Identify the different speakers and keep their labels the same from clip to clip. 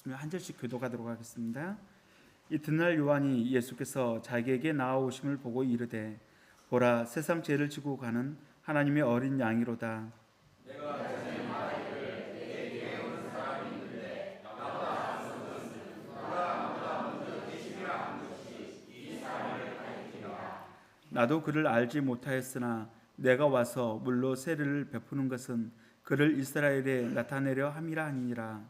Speaker 1: 있으면 한 절씩 교독하도록 하겠습니다. 이튿날 요한이 예수께서 자기에게 나아오심을 보고 이르되 보라 세상 죄를 지고 가는 하나님의 어린 양이로다. 내가 전에 말하기를 내게 데려오는 사람이 있는데 나보다 앞서는 그가 나보다 먼저 계심이라 한 것이 이 사람을 가리키노라. 나도 그를 알지 못하였으나 내가 와서 물로 세례를 베푸는 것은 그를 이스라엘에 나타내려 함이라 하니라.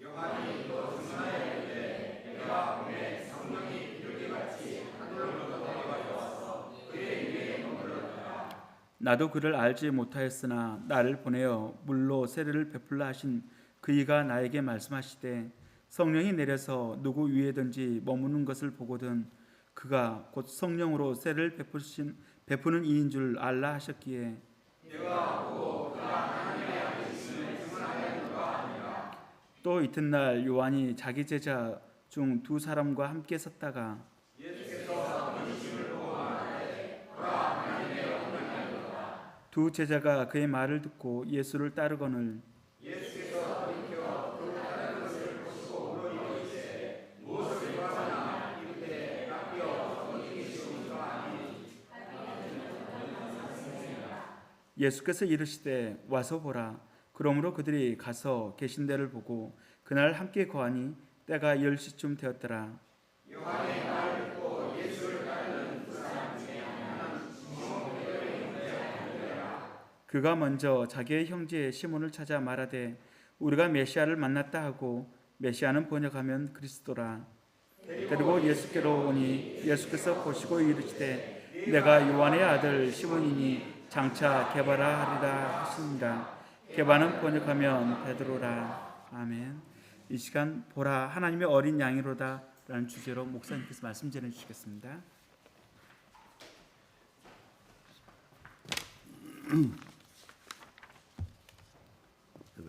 Speaker 1: 요한이 또 증언하였는데 내가 보내 성령이 비둘기같이 하늘로부터 내려와서 그의 위에 머물렀다. 나도 그를 알지 못하였으나 나를 보내어 물로 세례를 베풀라 하신 그이가 나에게 말씀하시되 성령이 내려서 누구 위에든지 머무는 것을 보거든 그가 곧 성령으로 세례를 베푸는 이인 줄 알라 하셨기에 내가 보고 그가 하나님의 아들이심을 증언하였노라 하니라. 또 이튿날 요한이 자기 제자 중 두 사람과 함께 섰다가 예수께서 번이심을 보고 말하되 보라 하나님의 어린 양이로다. 두 제자가 그의 말을 듣고 예수를 따르거늘 예수께서 돌이켜 그 다른 것을 보시고 물어 이르시되 무엇을 구하나 이르되 낚여 번이시오니까 하니 예수께서 이르시되 와서 보라. 그러므로 그들이 가서 계신 데를 보고 그날 함께 거하니 때가 10시쯤 되었더라. 요한의 말을 듣고 예수를 따르는 두 사람 중에 하나는 시몬 베드로의 형제라. 그가 먼저 자기의 형제 시몬을 찾아 말하되 우리가 메시아를 만났다 하고 메시아는 번역하면 그리스도라. 그리고 예수께로 오니 예수께서 보시고 이르시되 내가 요한의 아들 시몬이니 장차 게바라 하리라 하시니라. 게바는 번역하면 베드로라. 아멘. 이 시간 보라 하나님의 어린 양이로다 라는 주제로 목사님께서 말씀 전해 주시겠습니다.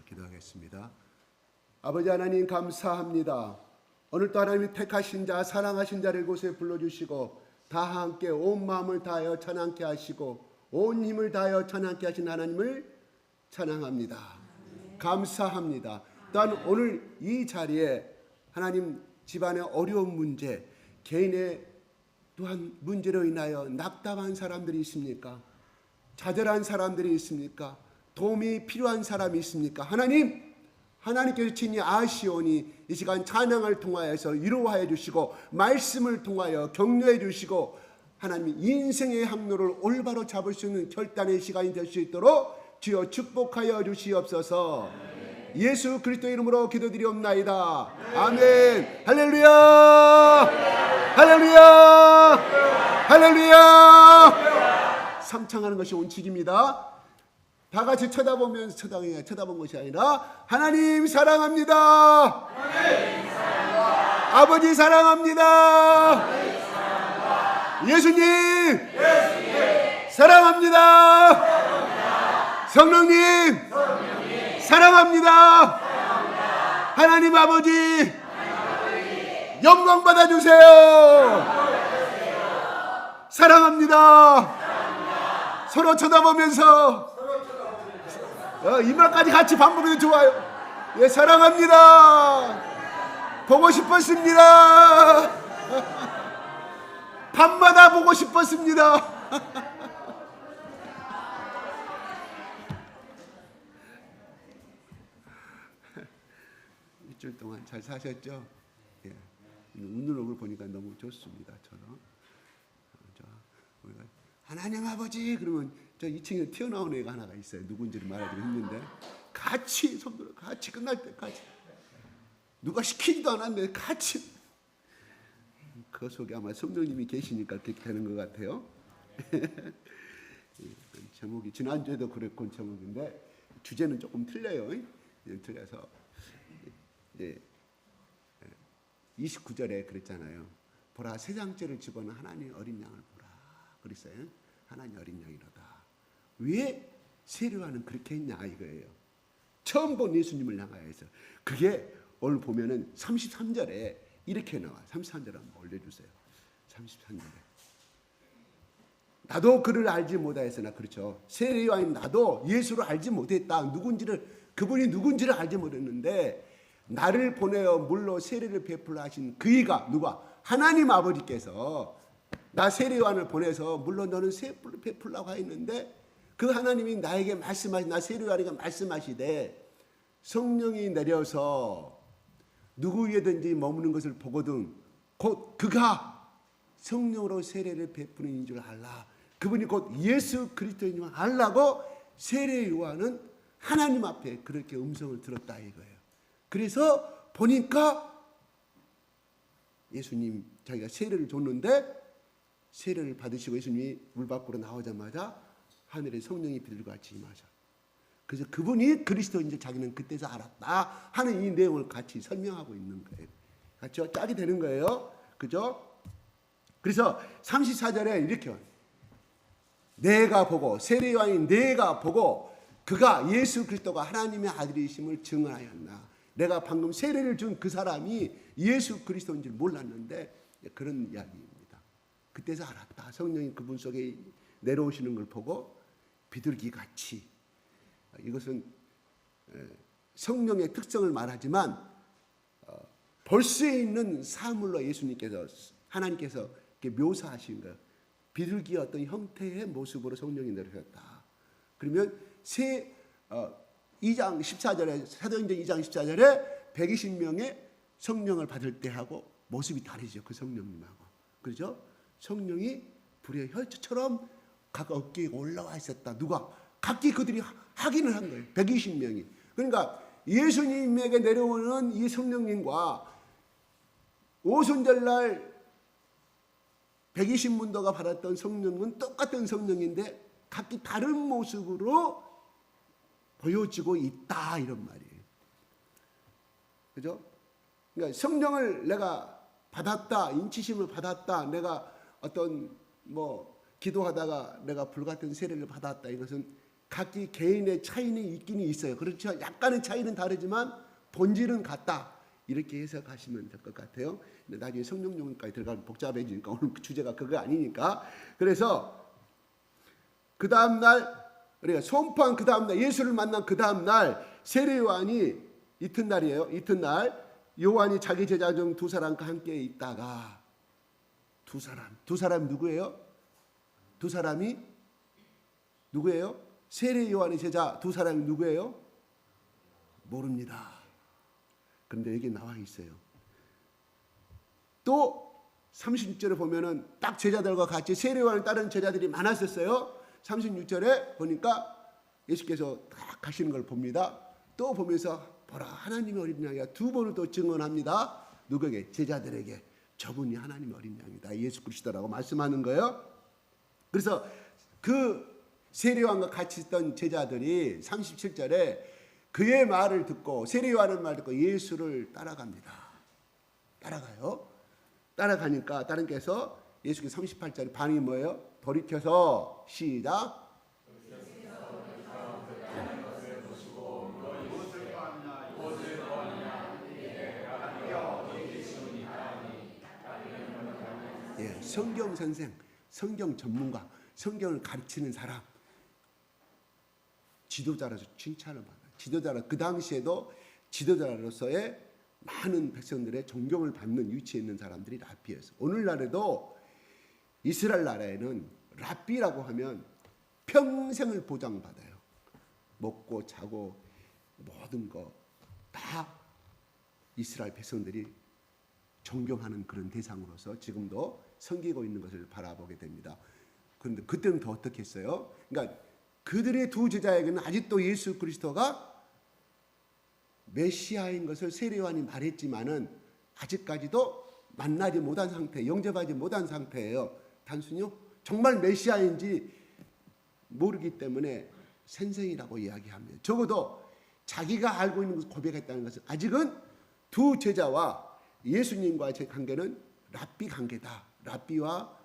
Speaker 2: 기도하겠습니다. 아버지 하나님 감사합니다. 오늘도 하나님이 택하신 자 사랑하신 자를 이곳에 불러주시고 다 함께 온 마음을 다하여 찬양케 하시고 온 힘을 다하여 찬양케 하신 하나님을 찬양합니다. 감사합니다. 또한 오늘 이 자리에 하나님 집안의 어려운 문제, 개인의 또한 문제로 인하여 낙담한 사람들이 있습니까? 좌절한 사람들이 있습니까? 도움이 필요한 사람이 있습니까? 하나님께서 친히 아시오니 이 시간 찬양을 통하여서 위로하여 주시고 말씀을 통하여 격려해 주시고 하나님 인생의 항로를 올바로 잡을 수 있는 결단의 시간이 될 수 있도록 주여 축복하여 주시옵소서. 예수 그리스도의 이름으로 기도드리옵나이다. 아멘. 할렐루야. 할렐루야. 할렐루야. 삼창하는 것이 온칙입니다. 다 같이 쳐다보면서 쳐다본 것이 아니라 하나님 사랑합니다. 하나님 사랑합니다. 아버지 사랑합니다. 아버지 사랑합니다. 예수님 사랑합니다. 사랑합니다. 성령님 사랑합니다. 하나님 아버지 영광 받아주세요. 사랑합니다. 서로 쳐다보면서 이말까지 같이 반복해도 좋아요. 예, 사랑합니다. 보고 싶었습니다. 밤마다 보고 싶었습니다. 일주일 동안 잘 사셨죠? 예. 웃는 얼굴 보니까 너무 좋습니다. 저는 우리가 하나님 아버지 그러면 저 2층에 튀어나온 애가 하나가 있어요. 누군지를 말하기로 했는데 같이 손들어 같이 끝날 때까지 누가 시키지도 않았는데 같이 그 속에 아마 성령님이 계시니까 그렇게 되는 것 같아요. 제목이 지난주에도 그랬건 제목인데 주제는 조금 틀려요. 틀려서 29절에 그랬잖아요. 보라 세상 죄를 집어넣은 하나님의 어린 양을 보라 그랬어요. 하나님 어린 양이로다. 왜 세례요한은 그렇게 했냐 이거예요. 처음 본 예수님을 향하여서. 그게 오늘 보면은 33절에 이렇게 나와. 33절 한번 올려주세요. 33절에 나도 그를 알지 못하였으나, 그렇죠. 세례요한이 나도 예수를 알지 못했다. 그분이 누군지를 알지 못했는데 나를 보내어 물로 세례를 베풀라 하신 그이가 누가? 하나님 아버지께서 나 세례요한을 보내서 물론 너는 세례를 베풀라고 하였는데 그 하나님이 나에게 말씀하시 나 세례요한에게 말씀하시되 성령이 내려서 누구 위에든지 머무는 것을 보거든 곧 그가 성령으로 세례를 베푸는 이인 줄 알라. 그분이 곧 예수 그리스도인 줄 알라고 세례요한은 하나님 앞에 그렇게 음성을 들었다 이거예요. 그래서 보니까 예수님 자기가 세례를 줬는데 세례를 받으시고 예수님이 물 밖으로 나오자마자 하늘에 성령이 비둘기와 같이 임하셔. 그래서 그분이 그리스도인 줄 자기는 그때서 알았다 하는 이 내용을 같이 설명하고 있는 거예요. 같이 짝이 되는 거예요. 그죠? 그래서 34절에 이렇게 내가 보고 세례요한이 내가 보고 그가 예수 그리스도가 하나님의 아들이심을 증언하였나. 내가 방금 세례를 준 그 사람이 예수 그리스도인 줄 몰랐는데 그런 이야기입니다. 그때서 알았다. 성령이 그분 속에 내려오시는 걸 보고 비둘기같이. 이것은 성령의 특성을 말하지만 볼 수 있는 사물로 예수님께서 하나님께서 이렇게 묘사하신 거예요. 비둘기의 어떤 형태의 모습으로 성령이 내려오셨다. 그러면 2장 14절에 사도행전 2장 14절에 120명의 성령을 받을 때하고 모습이 다르죠. 그 성령님하고. 그렇죠? 성령이 불의 혈처럼 각 어깨에 올라와 있었다. 누가? 각기 그들이 확인을 한 거예요. 120명이. 그러니까 예수님에게 내려오는 이 성령님과 오순절날 120문도가 받았던 성령은 똑같은 성령인데 각기 다른 모습으로 보여지고 있다 이런 말이에요. 그죠? 그러니까 성령을 내가 받았다, 인치심을 받았다, 내가 어떤 기도하다가 내가 불같은 세례를 받았다. 이것은 각기 개인의 차이는 있긴 있어요. 그렇죠? 약간의 차이는 다르지만 본질은 같다. 이렇게 해석하시면 될 것 같아요. 근데 나중에 성령 용어까지 들어가면 복잡해지니까 오늘 주제가 그거 아니니까. 그래서 그 다음 날 우리가 선포한 그 다음 날 예수를 만난 그 다음 날 세례 요한이 이튿날이에요. 이튿날 요한이 자기 제자 중 두 사람과 함께 있다가 두 사람 누구예요? 두 사람이 누구예요? 세례 요한의 제자 두 사람이 누구예요? 모릅니다. 그런데 여기 나와 있어요. 또 36절에 보면은 딱 제자들과 같이 세례 요한을 따르는 제자들이 많았었어요. 36절에 보니까 예수께서 딱 가시는 걸 봅니다. 또 보면서 보라 하나님의 어린 양이야. 두 번을 또 증언합니다. 누구에게? 제자들에게. 저분이 하나님의 어린 양이다. 예수 그리스도라고 말씀하는 거예요. 그래서 그 세례요한과 같이 있던 제자들이 37절에 그의 말을 듣고 세례요한의 말을 듣고 예수를 따라갑니다. 따라가요. 따라가니까 따님께서 예수께서 38절에 반응이 뭐예요? 돌이켜서 시작. 예, 성경 선생, 성경 전문가, 성경을 가르치는 사람, 지도자로서 칭찬을 받아요. 지도자로 그 당시에도 지도자로서의 많은 백성들의 존경을 받는 위치에 있는 사람들이 랍비였어요. 오늘날에도 이스라엘 나라에는 랍비라고 하면 평생을 보장받아요. 먹고 자고 모든 거 다 이스라엘 백성들이 존경하는 그런 대상으로서 지금도 섬기고 있는 것을 바라보게 됩니다. 그런데 그때는 더 어떻게 했어요? 그러니까 그들의 두 제자에게는 아직도 예수 그리스도가 메시아인 것을 세례 요한이 말했지만은 아직까지도 만나지 못한 상태, 영접하지 못한 상태예요. 단순히 정말 메시아인지 모르기 때문에 선생이라고 이야기합니다. 적어도 자기가 알고 있는 것을 고백했다는 것은 아직은 두 제자와 예수님과의 제 관계는 랍비 관계다. 랍비와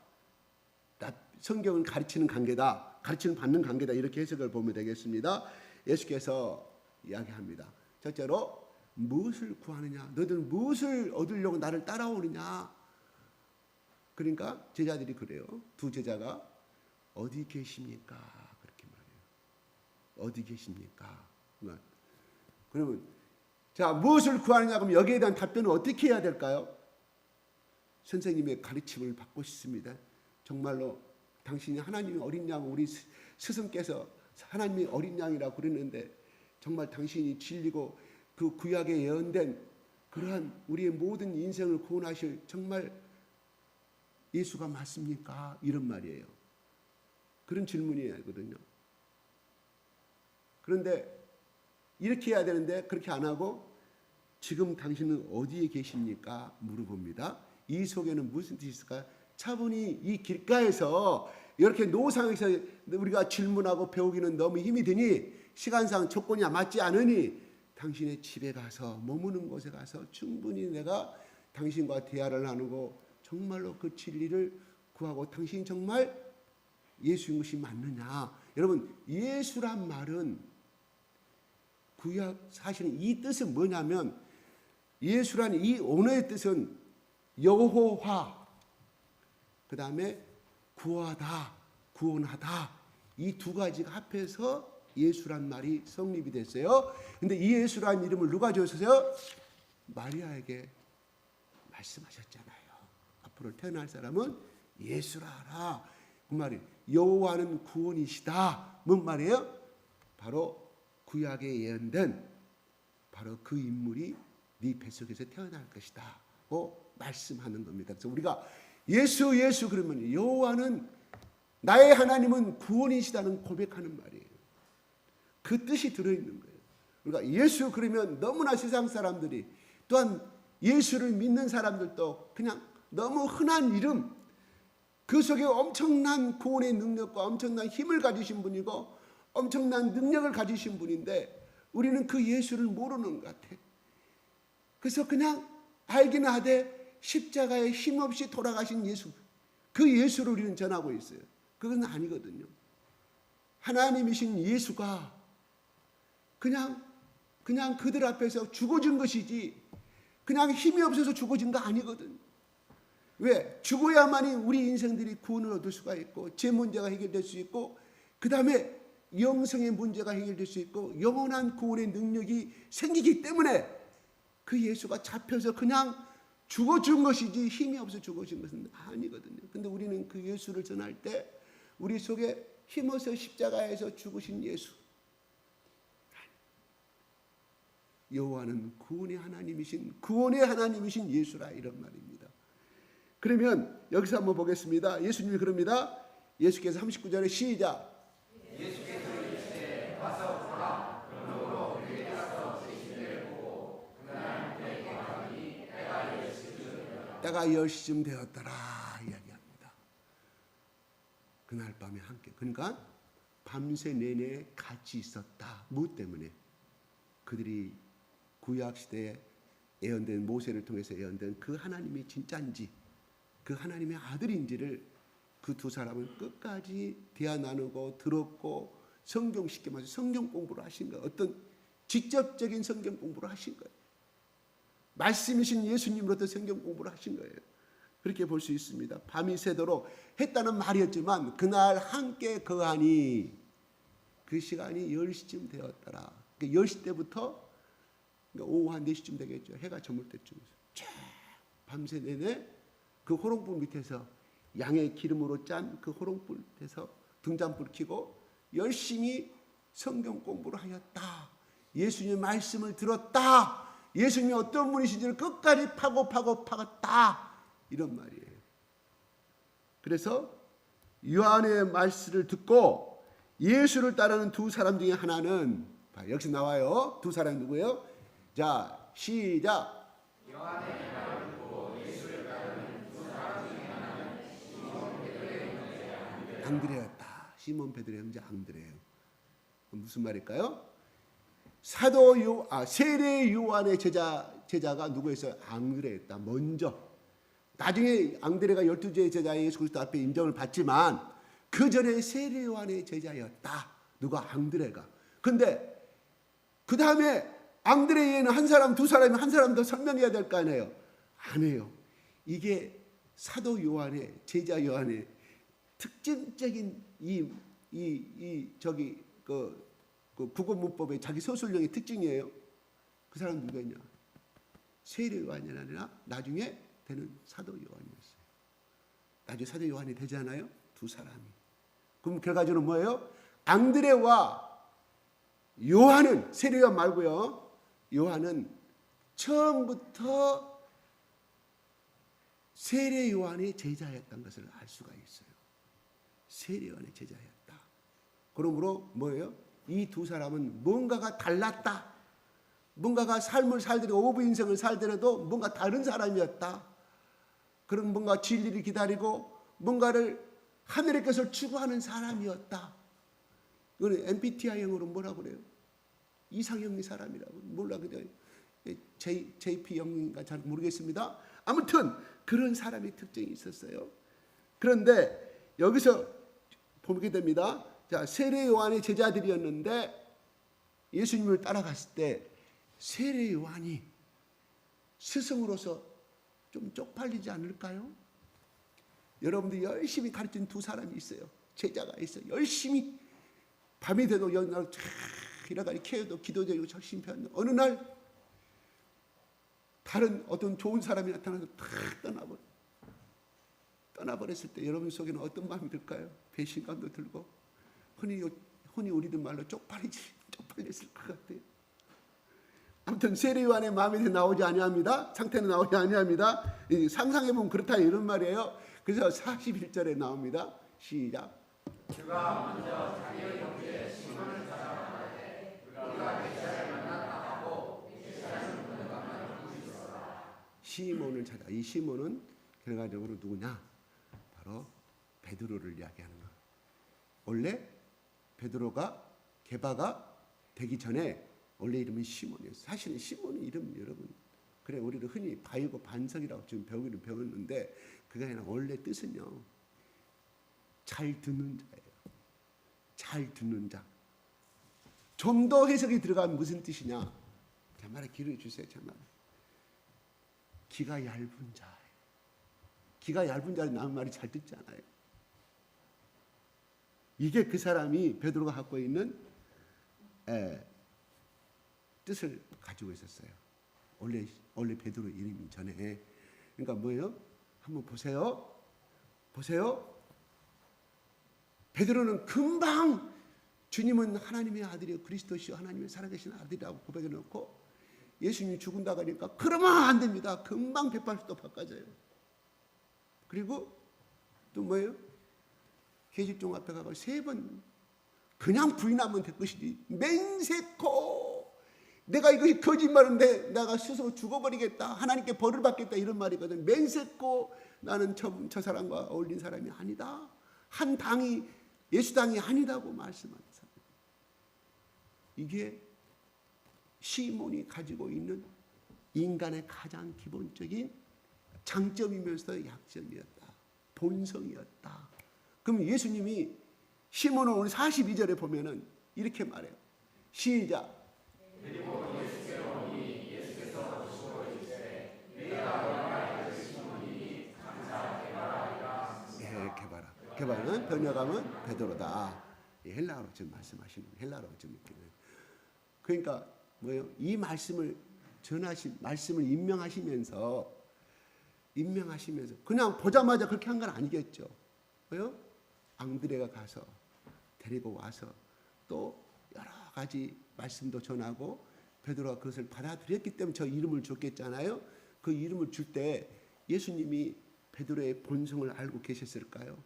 Speaker 2: 성경을 가르치는 관계다. 가르치는 받는 관계다. 이렇게 해석을 보면 되겠습니다. 예수께서 이야기합니다. 첫째로 무엇을 구하느냐? 너희들 무엇을 얻으려고 나를 따라오느냐? 그러니까 제자들이 그래요. 두 제자가 어디 계십니까? 그렇게 말해요. 어디 계십니까? 그러면 자, 무엇을 구하느냐 그러면 여기에 대한 답변은 어떻게 해야 될까요? 선생님의 가르침을 받고 싶습니다. 정말로 당신이 하나님의 어린 양, 우리 스승께서 하나님의 어린 양이라고 그러는데 정말 당신이 진리고 그 구약에 예언된 그러한 우리의 모든 인생을 구원하실 정말 예수가 맞습니까? 이런 말이에요. 그런 질문이거든요. 그런데 이렇게 해야 되는데 그렇게 안 하고 지금 당신은 어디에 계십니까? 물어봅니다. 이 속에는 무슨 뜻이 있을까요? 차분히 이 길가에서 이렇게 노상에서 우리가 질문하고 배우기는 너무 힘이 드니 시간상 조건이 맞지 않으니 당신의 집에 가서 머무는 곳에 가서 충분히 내가 당신과 대화를 나누고 정말로 그 진리를 구하고 당신이 정말 예수인 것이 맞느냐. 여러분 예수란 말은 구약 사실은 이 뜻은 뭐냐면 예수란 이 언어의 뜻은 여호와 그 다음에 구하다 구원하다 이 두 가지가 합해서 예수란 말이 성립이 됐어요. 근데 이 예수란 이름을 누가 지었어요? 마리아에게 말씀하셨잖아요. 앞으로 태어날 사람은 예수라라. 그 말이 여호와는 구원이시다. 뭔 말이에요? 바로 구약에 예언된 바로 그 인물이 네 뱃속에서 태어날 것이다. 말씀하는 겁니다. 그래서 우리가 예수 그러면 여호와는 나의 하나님은 구원이시다는 고백하는 말이에요. 그 뜻이 들어있는 거예요. 그러니까 예수 그러면 너무나 세상 사람들이 또한 예수를 믿는 사람들도 그냥 너무 흔한 이름 그 속에 엄청난 구원의 능력과 엄청난 힘을 가지신 분이고 엄청난 능력을 가지신 분인데 우리는 그 예수를 모르는 것 같아. 그래서 그냥 알기는 하되 십자가에 힘없이 돌아가신 예수 그 예수를 우리는 전하고 있어요. 그건 아니거든요. 하나님이신 예수가 그냥 그들 앞에서 죽어진 것이지 그냥 힘이 없어서 죽어진 거 아니거든. 왜? 죽어야만이 우리 인생들이 구원을 얻을 수가 있고 죄 문제가 해결될 수 있고 그 다음에 영성의 문제가 해결될 수 있고 영원한 구원의 능력이 생기기 때문에 그 예수가 잡혀서 그냥 죽어준 것이지 힘이 없어 죽어진 것은 아니거든요. 근데 우리는 그 예수를 전할 때 우리 속에 힘없어 십자가에서 죽으신 예수 여호와는 구원의 하나님이신 예수라 이런 말입니다. 그러면 여기서 한번 보겠습니다. 예수님이 그럽니다. 예수께서 39절에 시작. 예수께서 이르시되 와서 보라. 그러므로 그에게 가서 세신을 보고 그날 때에 가니 때가 10시쯤 되었더라 이야기합니다. 그날 밤에 함께 그러니까 밤새 내내 같이 있었다. 무엇 때문에? 그들이 구약시대에 예언된 모세를 통해서 예언된 그 하나님이 진짜인지 그 하나님의 아들인지를 그 두 사람은 끝까지 대화 나누고 들었고 성경 쉽게 말해서 성경 공부를 하신 거예요. 어떤 직접적인 성경 공부를 하신 거예요. 말씀이신 예수님으로부터 성경 공부를 하신 거예요. 그렇게 볼 수 있습니다. 밤이 새도록 했다는 말이었지만 그날 함께 거하니 그 시간이 10시쯤 되었더라. 10시 때부터 오후 한 4시쯤 되겠죠. 해가 저물 때쯤 밤새 내내 그 호롱불 밑에서 양의 기름으로 짠 그 호롱불 밑에서 등잔불 켜고 열심히 성경 공부를 하였다. 예수님의 말씀을 들었다. 예수님이 어떤 분이신지를 끝까지 파고팠다. 이런 말이에요. 그래서 요한의 말씀을 듣고 예수를 따르는 두 사람 중에 하나는 여기서 나와요. 두 사람이 누구예요? 자, 시작. 요한의 말을 듣고 예수를 따르는 두 사람 중에 하나는 시몬 베드로의 형제 안드레였다. 시몬 베드로의 형제 안드레예요. 무슨 말일까요? 세례 요한의 제자가 누구였어요? 안드레였다. 먼저. 나중에 안드레가 12제의 제자의 예수 그리스도 앞에 인정을 받지만 그 전에 세례 요한의 제자였다. 누가? 안드레가. 근데 그 다음에 안드레에는 한 사람, 두 사람이 한 사람 더 설명해야 될 거 아니에요. 안 해요. 이게 사도 요한의 제자 요한의 특징적인 그 국어 문법의 자기 서술형의 특징이에요. 그 사람 누구였냐? 세례 요한이 아니라 나중에 되는 사도 요한이었어요. 나중에 사도 요한이 되잖아요. 두 사람이. 그럼 결과적으로 뭐예요? 안드레와 요한은, 세례 요한 말고요, 요한은 처음부터 세례 요한의 제자였던 것을 알 수가 있어요. 세례 요한의 제자였다. 그러므로 뭐예요? 이 두 사람은 뭔가가 달랐다. 뭔가가 삶을 살더라도, 오브 인생을 살더라도 뭔가 다른 사람이었다. 그런 뭔가 진리를 기다리고 뭔가를 하늘의 것을 추구하는 사람이었다. 이거는 MBTI형으로 뭐라고 그래요? 이상형의 사람이라고 몰라 그래요. JP형인가 잘 모르겠습니다. 아무튼 그런 사람의 특징이 있었어요. 그런데 여기서 보게 됩니다. 자, 세례 요한의 제자들이었는데 예수님을 따라갔을 때 세례 요한이 스승으로서 좀 쪽팔리지 않을까요? 여러분들이 열심히 가르친 두 사람이 있어요. 제자가 있어요. 열심히 밤이 돼도 연날 일어나니 캐어도 기도되고 열심히 폈는데 어느 날 다른 어떤 좋은 사람이 나타나서 탁 떠나버렸을 때 여러분 속에는 어떤 마음이 들까요? 배신감도 들고 흔히 우리들 말로 쪽팔렸을 것 같아요. 아무튼 세례 요한의 마음이 나오지 아니합니다. 상태는 나오지 아니합니다. 상상해보면 그렇다 이런 말이에요. 그래서 41절에 나옵니다. 시작.
Speaker 3: 그가 먼저 자기의 형제 시몬을 찾아가되 그가 메시아를 만났다 하고 메시아는 그는 가만 두고 있었다.
Speaker 2: 시몬을 찾아. 이 시몬은 결과적으로 누구냐? 바로 베드로를 이야기하는 거예요. 원래 베드로가 게바가 되기 전에 원래 이름은 시몬이었어요. 사실은 시몬의 이름 여러분 그래 우리를 흔히 바이고 반석이라고 지금 배우기는 배웠는데 그게 아니라 원래 뜻은요 잘 듣는 자예요. 잘 듣는 자. 좀 더 해석이 들어가면 무슨 뜻이냐? 제 말에 귀를 주세요. 제 말에. 귀가 얇은 자예요. 귀가 얇은 자는 남의 말이 잘 듣지 않아요. 이게 그 사람이 베드로가 갖고 있는 뜻을 가지고 있었어요. 원래 베드로 이름이 전에. 그러니까 뭐예요? 한번 보세요. 베드로는 금방 주님은 하나님의 아들이요 그리스도시요 하나님의 살아계신 아들이라고 고백해 놓고 예수님이 죽은다고 하니까 그러면 안 됩니다. 금방 180도 바꿔져요. 그리고 또 뭐예요? 계집종 앞에 가서 3번 그냥 부인하면 될 것이지 맹세코 내가 이것이 거짓말인데 내가 스스로 죽어버리겠다 하나님께 벌을 받겠다 이런 말이거든. 맹세코 나는 저 사람과 어울린 사람이 아니다. 한 당이 예수당이 아니다고 말씀하는 사람. 이게 시몬이 가지고 있는 인간의 가장 기본적인 장점이면서 약점이었다. 본성이었다. 그럼 예수님이 시몬을 오늘 42절에 보면은 이렇게 말해요. 시작.
Speaker 3: 그리고 예수께로 오니 예수께서 보시고 이르시되 내가 너를 알고 시몬이니 장차 게바라이라.
Speaker 2: 게바는 번역하면 베드로다. 헬라어로 지금 말씀하시는 헬라어로 지금 있기는. 그러니까 뭐예요? 이 말씀을 전하신 말씀을 임명하시면서 그냥 보자마자 그렇게 한 건 아니겠죠. 뭐요? 앙드레가 가서 데리고 와서 또 여러 가지 말씀도 전하고 베드로가 그것을 받아들였기 때문에 저 이름을 줬겠잖아요. 그 이름을 줄 때 예수님이 베드로의 본성을 알고 계셨을까요?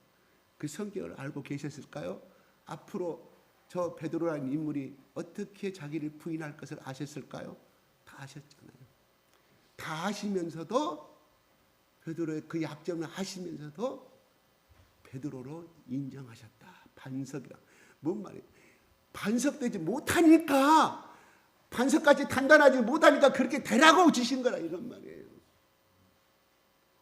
Speaker 2: 그 성격을 알고 계셨을까요? 앞으로 저 베드로라는 인물이 어떻게 자기를 부인할 것을 아셨을까요? 다 아셨잖아요. 다 아시면서도 베드로의 그 약점을 아시면서도 베드로로 인정하셨다. 반석이라. 뭔 말이에요? 반석되지 못하니까 반석까지 단단하지 못하니까 그렇게 되라고 주신 거라 이런 말이에요.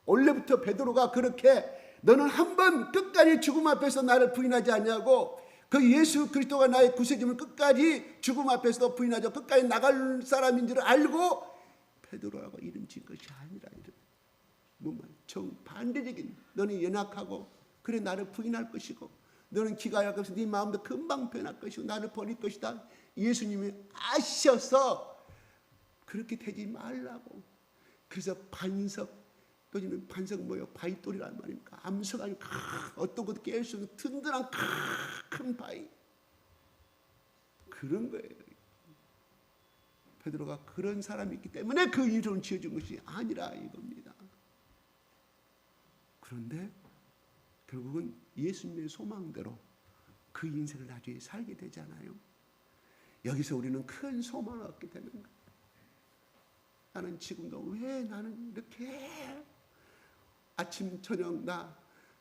Speaker 2: 원래부터 베드로가 그렇게 너는 한 번 끝까지 죽음 앞에서 나를 부인하지 않냐고 그 예수 그리스도가 나의 구세주를 끝까지 죽음 앞에서도 부인하죠. 끝까지 나갈 사람인 줄 알고 베드로라고 이름 지은 것이 아니라 이름. 뭔 말? 정반대적인 너는 연약하고 그래 나를 부인할 것이고 너는 기가 약해서 네 마음도 금방 변할 것이고 나를 버릴 것이다. 예수님이 아셔서 그렇게 되지 말라고. 그래서 반석, 또는 반석 뭐예요? 바위돌이란 말입니까? 암석아니 어떤 것도 깰 수 없는 든든한 큰 바위. 그런 거예요. 베드로가 그런 사람이 있기 때문에 그 이름을 지어준 것이 아니라 이겁니다. 그런데 결국은 예수님의 소망대로 그 인생을 나중에 살게 되잖아요. 여기서 우리는 큰 소망을 얻게 되는 거예요. 나는 지금도 왜 나는 이렇게 아침 저녁 나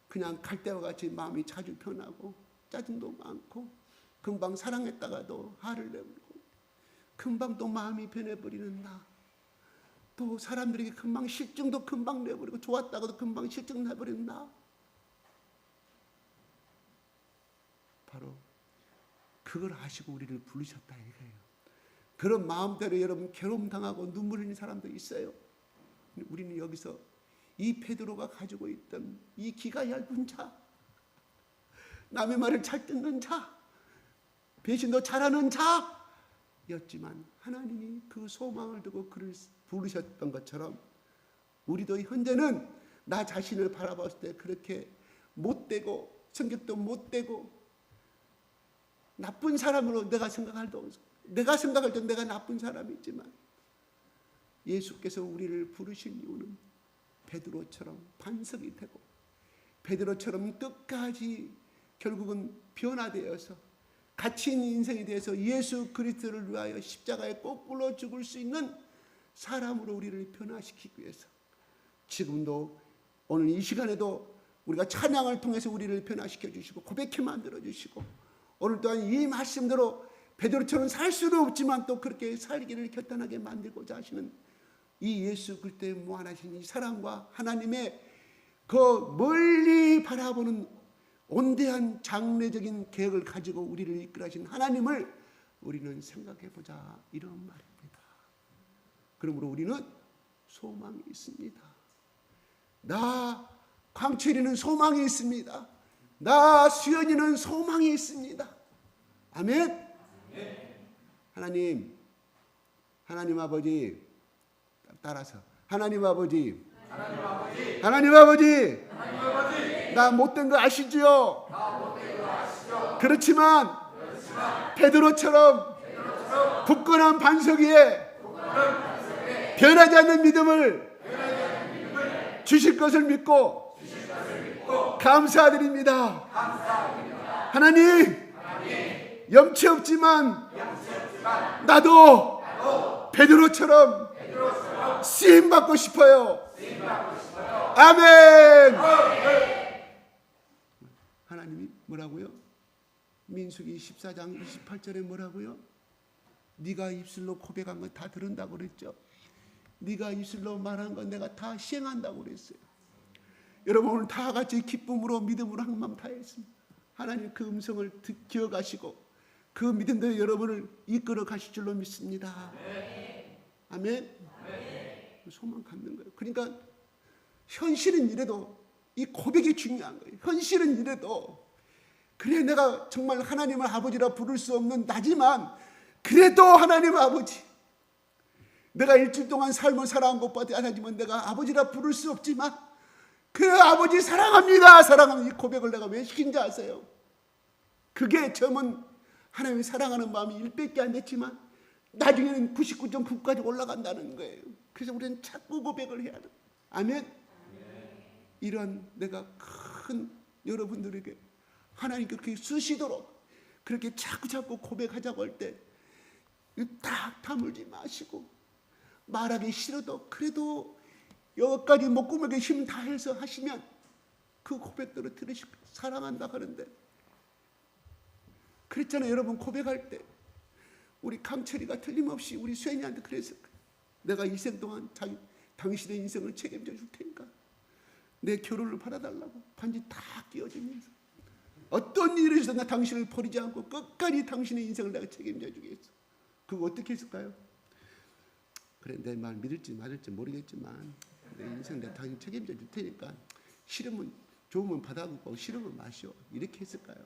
Speaker 2: 그냥 갈 때와 같이 마음이 자주 변하고 짜증도 많고 금방 사랑했다가도 화를 내버리고 금방 또 마음이 변해버리는 나, 또 사람들에게 금방 실증도 금방 내버리고 좋았다가도 금방 실증 내버리는 나. 바로 그걸 아시고 우리를 부르셨다 이거예요. 그런 마음대로 여러분 괴로움 당하고 눈물 흘리는 사람도 있어요. 우리는 여기서 이 베드로가 가지고 있던 이 기가 얇은 자, 남의 말을 잘 듣는 자, 배신도 잘하는 자였지만 하나님이 그 소망을 두고 그를 부르셨던 것처럼 우리도 현재는 나 자신을 바라봤을 때 그렇게 못되고 성격도 못되고 나쁜 사람으로 내가 생각할 때 내가 나쁜 사람이지만 예수께서 우리를 부르신 이유는 베드로처럼 반석이 되고 베드로처럼 끝까지 결국은 변화되어서 갇힌 인생에 대해서 예수 그리스도를 위하여 십자가에 거꾸로 죽을 수 있는 사람으로 우리를 변화시키기 위해서 지금도 오늘 이 시간에도 우리가 찬양을 통해서 우리를 변화시켜 주시고 고백해 만들어 주시고 오늘 또한 이 말씀대로 베드로처럼 살 수는 없지만 또 그렇게 살기를 결단하게 만들고자 하시는 이 예수 그리스도의 무한하신 이 사랑과 하나님의 그 멀리 바라보는 온대한 장래적인 계획을 가지고 우리를 이끌어가신 하나님을 우리는 생각해보자 이런 말입니다. 그러므로 우리는 소망이 있습니다. 나 광철이는 소망이 있습니다. 나 수연이는 소망이 있습니다. 아멘. 하나님 아버지 따라서 하나님 아버지 나 못된 거 아시죠? 그렇지만 베드로처럼 굳건한 반석 위에 변하지 않는 믿음을 주실 것을 믿고 감사드립니다. 하나님 염치 없지만 나도 베드로처럼 쓰임 받고 싶어요. 아멘. 하나님이 뭐라고요? 민수기 14장 28절에 뭐라고요? 네가 입술로 고백한 건 다 들은다고 그랬죠. 네가 입술로 말한 건 내가 다 시행한다고 그랬어요. 여러분 오늘 다 같이 기쁨으로 믿음으로 한 마음 다했습니다. 하나님 그 음성을 기억하시고 그 믿음대로 여러분을 이끌어 가실 줄로 믿습니다. 아멘. 소망 갖는 거예요. 그러니까 현실은 이래도 이 고백이 중요한 거예요. 현실은 이래도 그래 내가 정말 하나님을 아버지라 부를 수 없는 나지만 그래도 하나님 아버지 내가 일주일 동안 삶을 살아온 것보다 하나님은 내가 아버지라 부를 수 없지만 그 아버지 사랑합니다. 사랑하는 이 고백을 내가 왜 시킨지 아세요? 그게 처음은 하나님이 사랑하는 마음이 1밖에 안 됐지만 나중에는 99.9까지 올라간다는 거예요. 그래서 우리는 자꾸 고백을 해야 돼. 아멘. 이런 내가 큰 여러분들에게 하나님 그렇게 쓰시도록 그렇게 자꾸 고백하자고 할 때 딱 다물지 마시고 말하기 싫어도 그래도 여기까지 목구멍에 힘 다해서 하시면 그 고백대로 들으시고 사랑한다 하는데 그랬잖아요. 여러분 고백할 때 우리 강철이가 틀림없이 우리 수연이한테 그랬을 거예요. 내가 이생 동안 당신의 인생을 책임져 줄 테니까 내 결혼을 받아달라고 반지 다 끼워주면서 어떤 일이 있어도 나 당신을 버리지 않고 끝까지 당신의 인생을 내가 책임져 주겠어. 그거 어떻게 했을까요? 그래 내 말 믿을지 말을지 모르겠지만 내 인생 내가 당신 책임져 줄 테니까 싫으면 좋으면 받아보고 싫으면 마셔. 이렇게 했을까요?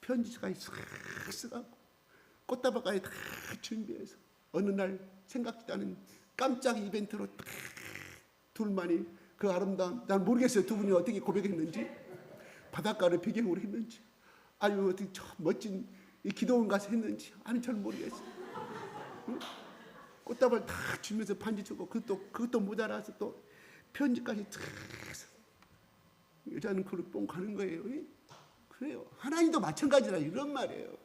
Speaker 2: 편지까지 싹 써갖고 꽃다발까지 다 준비해서 어느 날 생각지도 않은 깜짝 이벤트로 딱 둘만이 그 아름다운, 난 모르겠어요. 두 분이 어떻게 고백했는지, 바닷가를 배경으로 했는지, 아니면 어떻게 저 멋진 이 기도원 가서 했는지, 아니 잘 모르겠어요. 응? 꽃다발 다 주면서 반지 주고, 그것도 모자라서 또 편지까지 탁. 여자는 그걸 뽕 가는 거예요. 그래요. 하나님도 마찬가지라 이런 말이에요.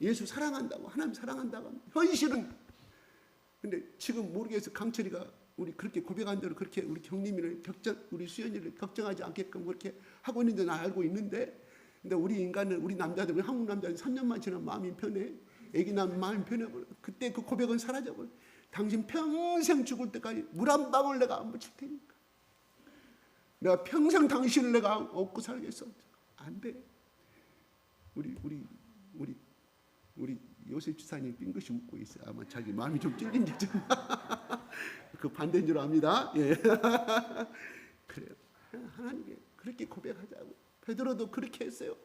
Speaker 2: 예수 사랑한다고, 하나님 사랑한다고 합니다. 현실은. 근데 지금 모르겠어요. 강철이가 우리 그렇게 고백한 대로 그렇게 우리 경림이를 우리 수연이를 걱정하지 않게끔 그렇게 하고 있는데 나 알고 있는데, 근데 우리 인간은, 우리 남자들, 우리 한국 남자들 3년만 지나면 마음이 편해. 애기 낳으면 마음이 편해버려. 그때 그 고백은 사라져버려. 당신 평생 죽을 때까지 물 한 방울 내가 안 묻힐 테니까. 내가 평생 당신을 내가 업고 살겠어. 안 돼. 우리 요셉 지사님 빙긋이 웃고 있어요. 아마 자기 마음이 좀 찔린 거죠. 그 반대인 줄 압니다. 예. 그래요. 하나님께 그렇게 고백하자고. 베드로도 그렇게 했어요.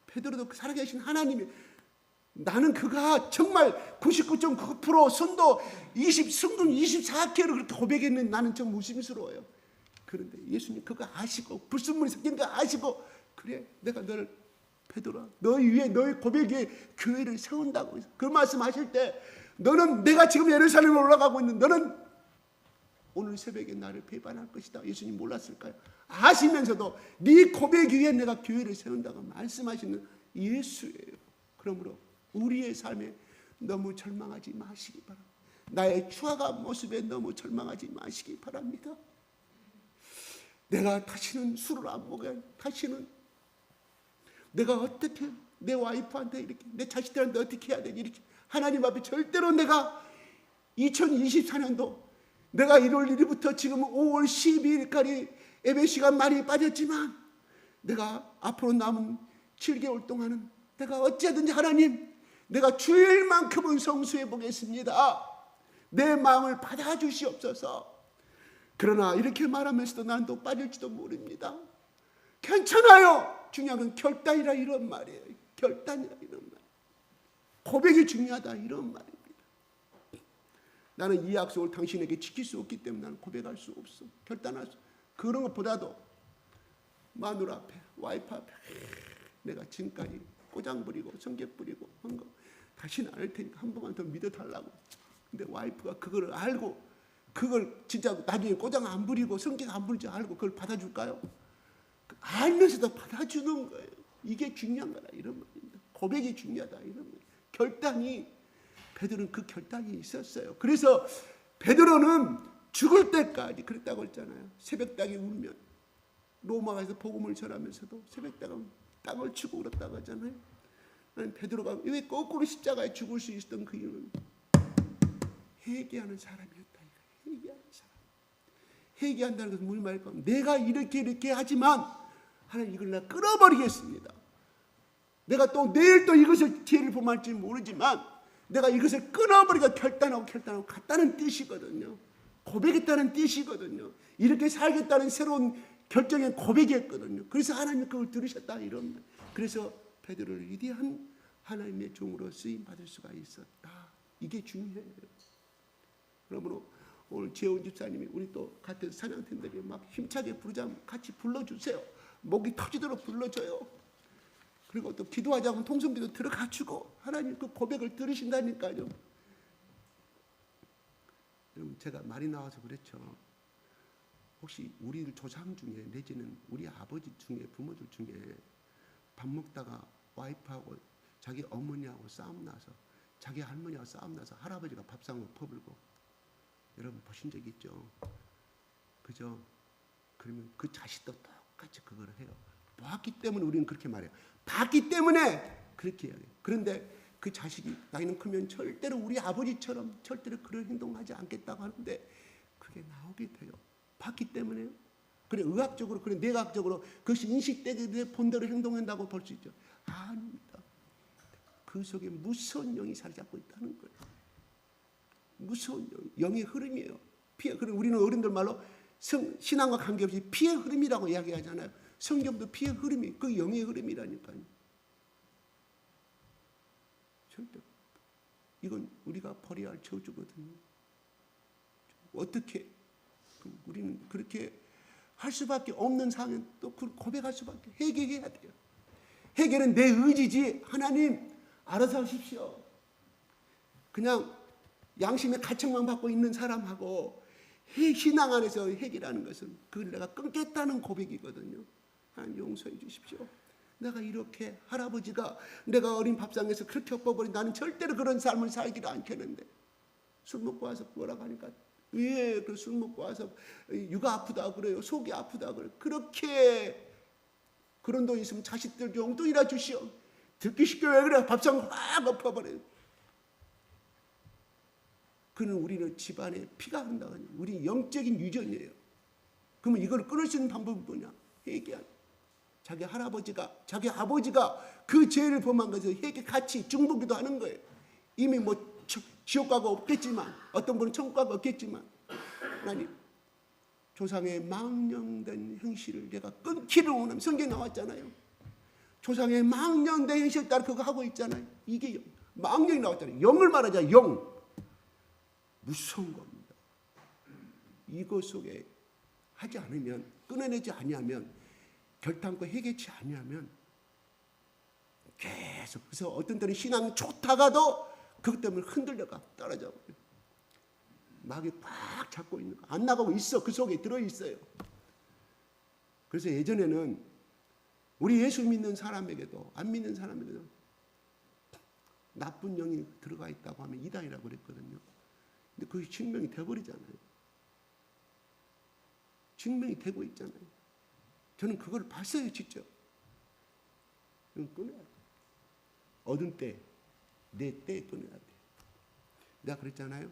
Speaker 2: 베드로도 살아계신 하나님이, 나는 그가 정말 99.9% 순도 20승분 24개를 그렇게 고백했는데 나는 좀 의심스러워요. 그런데 예수님 그거 아시고, 불순물이 섞인 거 아시고, 그래 내가 너를, 베드로야, 너 위에, 너의 고백 위에 교회를 세운다고. 그 말씀하실 때, 너는, 내가 지금 예루살렘에 올라가고 있는 너는 오늘 새벽에 나를 배반할 것이다. 예수님 몰랐을까요? 아시면서도 네 고백 위에 내가 교회를 세운다고 말씀하시는 예수예요. 그러므로 우리의 삶에 너무 절망하지 마시기 바랍니다. 나의 추악한 모습에 너무 절망하지 마시기 바랍니다. 내가 다시는 술을 안 먹어야, 다시는 내가 어떻게 내 와이프한테 이렇게, 내 자식들한테 어떻게 해야 되지, 이렇게 하나님 앞에 절대로 내가 2024년도 내가 1월 1일부터 지금 5월 12일까지 예배 시간 많이 빠졌지만, 내가 앞으로 남은 7개월 동안은 내가 어찌하든지 하나님, 내가 주일만큼은 성수해 보겠습니다. 내 마음을 받아주시옵소서. 그러나 이렇게 말하면서도 난 또 빠질지도 모릅니다. 괜찮아요. 중요한 건 결단이라 이런 말이에요. 결단이라 이런 말. 고백이 중요하다 이런 말입니다. 나는 이 약속을 당신에게 지킬 수 없기 때문에 나는 고백할 수 없어. 결단할 수. 그런 것보다도 마누라 앞에, 와이프 앞에 내가 지금까지 꼬장 부리고 성격 부리고 한 거 다시는 안 할 테니까 한 번만 더 믿어달라고. 근데 와이프가 그걸 알고, 그걸 진짜 나중에 꼬장 안 부리고 성격 안 부릴 줄 알고 그걸 받아줄까요? 알면서도 받아주는 거예요. 이게 중요한 거다 이런 말입니다. 고백이 중요하다 이런 말이에요. 결단이, 베드로는 그 결단이 있었어요. 그래서 베드로는 죽을 때까지 그랬다고 했잖아요. 새벽닭이 울면, 로마에서 복음을 전하면서도 새벽닭은 땅을 치고 울었다고 하잖아요. 베드로가 왜 거꾸로 십자가에 죽을 수 있었던 그 이유는 회개하는 사람이었다. 회개하는 사람. 회개한다는 것은 무슨 말일까? 내가 이렇게 하지만 하나님 이걸 내가 끊어버리겠습니다. 내가 또 내일 또 이것을 죄를 범할지 모르지만 내가 이것을 끊어버리고 결단하고 갔다는 뜻이거든요. 고백했다는 뜻이거든요. 이렇게 살겠다는 새로운 결정의 고백이었거든요. 그래서 하나님 그걸 들으셨다 이런 말. 그래서 베드로를 위대한 하나님의 종으로 쓰임 받을 수가 있었다. 이게 중요해요. 그러므로 오늘 재훈 집사님이 우리 또 같은 사냥팀들이 막 힘차게 부르자면 같이 불러주세요. 목이 터지도록 불러줘요. 그리고 또 기도하자면 통성기도 들어가주고 하나님 그 고백을 들으신다니까요. 여러분 제가 말이 나와서 그랬죠. 혹시 우리 조상 중에 내지는 우리 아버지 중에 부모들 중에 밥 먹다가 와이프하고 자기 어머니하고 싸움 나서 자기 할머니하고 싸움 나서 할아버지가 밥상을 퍼불고 여러분 보신 적 있죠? 그죠? 그러면 그 자식도 똑같이 그걸 해요. 보았기 때문에 우리는 그렇게 말해요. 봤기 때문에 그렇게 해요. 그런데 그 자식이 나이는 크면 절대로 우리 아버지처럼 절대로 그런 행동하지 않겠다고 하는데 그게 나오게 돼요. 봤기 때문에요. 그래 의학적으로 그래 내각적으로 그것이 인식되게 본대로 행동한다고 볼 수 있죠. 아닙니다. 그 속에 무서운 영이 자리 잡고 있다는 거예요. 무서운 영의 흐름이에요. 피해. 그리고 우리는 어른들 말로 신앙과 관계없이 피의 흐름이라고 이야기하잖아요. 성경도 피의 흐름이 그 영의 흐름이라니까요. 절대 이건 우리가 버려야 할 저주거든요. 어떻게 우리는 그렇게 할 수밖에 없는 상황은 또 고백할 수밖에, 회개해야 돼요. 회개는 내 의지지 하나님 알아서 하십시오. 그냥 양심의 가책만 받고 있는 사람하고 신앙 안에서 회개라는 것은 그걸 내가 끊겠다는 고백이거든요. 하나님 용서해 주십시오. 내가 이렇게 할아버지가 내가 어린 밥상에서 그렇게 엎어버린 나는 절대로 그런 삶을 살기를 않겠는데 술 먹고 와서 뭐라고 하니까 왜 그 술 먹고 와서 육아 아프다 그래요. 속이 아프다 그래요. 그렇게 그런 돈 있으면 자식들 용돈이나 주시오. 듣기 쉽게 왜 그래. 밥상 확 엎어버려요. 그는 우리는 집안에 피가 흐른다고. 우리 영적인 유전이에요. 그러면 이걸 끊을 수 있는 방법이 뭐냐? 회개하는. 자기 할아버지가 자기 아버지가 그 죄를 범한 것을 회개 같이 중보기도 하는 거예요. 이미 뭐 지옥 가고 없겠지만 어떤 분은 천국 가고 없겠지만 하나님 조상의 망령된 행실을 내가 끊기를 원하면 성경에 나왔잖아요. 조상의 망령된 행실을 따라 그거 하고 있잖아요. 이게 망령이 나왔잖아요. 영을 말하자. 영. 무서운 겁니다. 이것 속에 하지 않으면 끊어내지 아니하면 결단코 회개치 아니하면 계속 그래서 어떤 때는 신앙이 좋다가도 그것 때문에 흔들려가 떨어져 버려요. 마귀 꽉 잡고 있는 거 안 나가고 있어. 그 속에 들어있어요. 그래서 예전에는 우리 예수 믿는 사람에게도 안 믿는 사람에게도 나쁜 영이 들어가 있다고 하면 이단이라고 그랬거든요. 근데 그게 증명이 돼버리잖아요. 증명이 되고 있잖아요. 저는 그걸 봤어요, 직접. 이건 끊어야 돼. 얻은 때, 내 때에 끊어야 돼. 내가 그랬잖아요.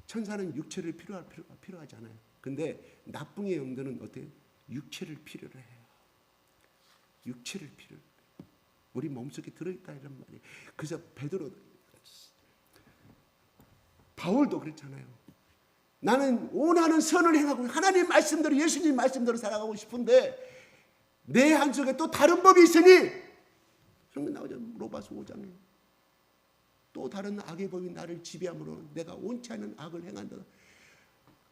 Speaker 2: 천사는 육체를 필요하지 않아요. 근데 나쁜 영들은 어때요? 육체를 필요로 해요. 육체를 필요로 해요. 우리 몸속에 들어있다 이런 말이에요. 그래서 베드로, 바울도 그랬잖아요. 나는 원하는 선을 행하고 하나님 말씀대로 예수님 말씀대로 살아가고 싶은데 내 한속에 또 다른 법이 있으니 성경 나오죠. 로마서 5장에 또 다른 악의 법이 나를 지배함으로 내가 원치 않는 악을 행한다.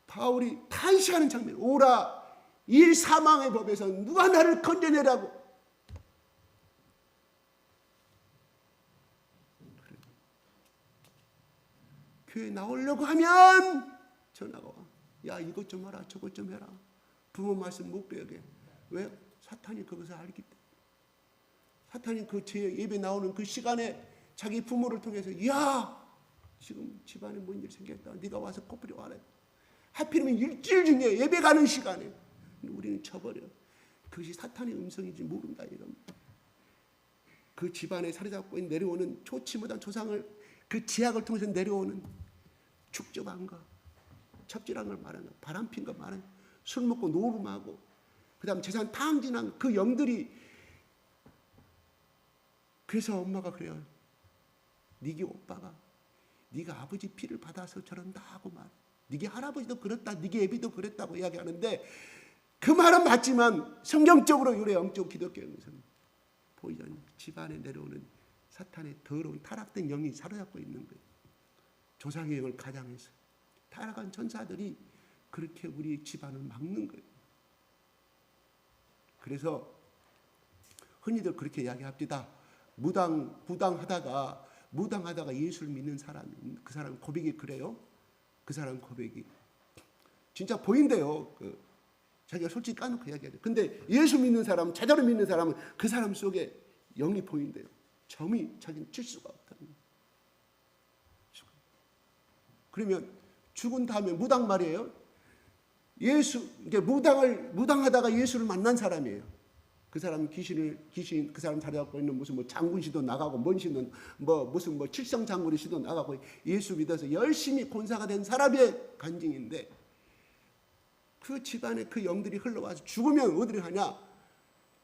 Speaker 2: 바울이 탄식하는 장면. 오라 이 사망의 법에서 누가 나를 건져내라고. 교회 나오려고 하면 전화가 와. 야 이것 좀 하라 저것 좀 해라. 부모 말씀 못 배우게. 왜? 사탄이 그것을 알기 때문에. 사탄이 그 예배 나오는 그 시간에 자기 부모를 통해서 야 지금 집안에 뭔 일 생겼다. 네가 와서 코뿔이 와라. 하필이면 일주일 중에 예배 가는 시간에 우리는 쳐버려. 그것이 사탄의 음성인지 모른다 이런. 그 집안에 사로잡고 내려오는 좋지 못한 조상을 그 제약을 통해서 내려오는 축적한 거, 첩질한 걸 말하는 거, 바람핀 거 말하는 거, 술 먹고 노름하고 그 다음 재산 탕진한 그 영들이. 그래서 엄마가 그래요. 니게 오빠가 네가 아버지 피를 받아서 저런다 하고 말. 니게 할아버지도 그랬다. 니게 애비도 그랬다고 이야기하는데 그 말은 맞지만 성경적으로 우리 영적 기독교에서는 보이지 않는 집안에 내려오는 사탄의 더러운 타락된 영이 사로잡고 있는 거예요. 조상의 영을 가장해서 타락한 천사들이 그렇게 우리 집안을 막는 거예요. 그래서 흔히들 그렇게 이야기합니다. 무당하다가 예수를 믿는 사람이 그 사람 고백이 그래요. 그 사람 고백이 진짜 보인대요. 자기가 솔직히 까놓고 이야기하죠. 근데 예수 믿는 사람, 제대로 믿는 사람은 그 사람 속에 영이 보인대요. 점이 자기는 칠 수가 없다는 거예요. 그러면 죽은 다음에 무당 말이에요. 이제 무당하다가 예수를 만난 사람이에요. 그 사람 귀신 그 사람 자리잡고 있는 무슨 뭐 장군 시도 나가고 뭔 시도 무슨 칠성 장군의 시도 나가고 예수 믿어서 열심히 권사가 된 사람의 간증인데 그 집안에 그 영들이 흘러와서 죽으면 어디를 하냐?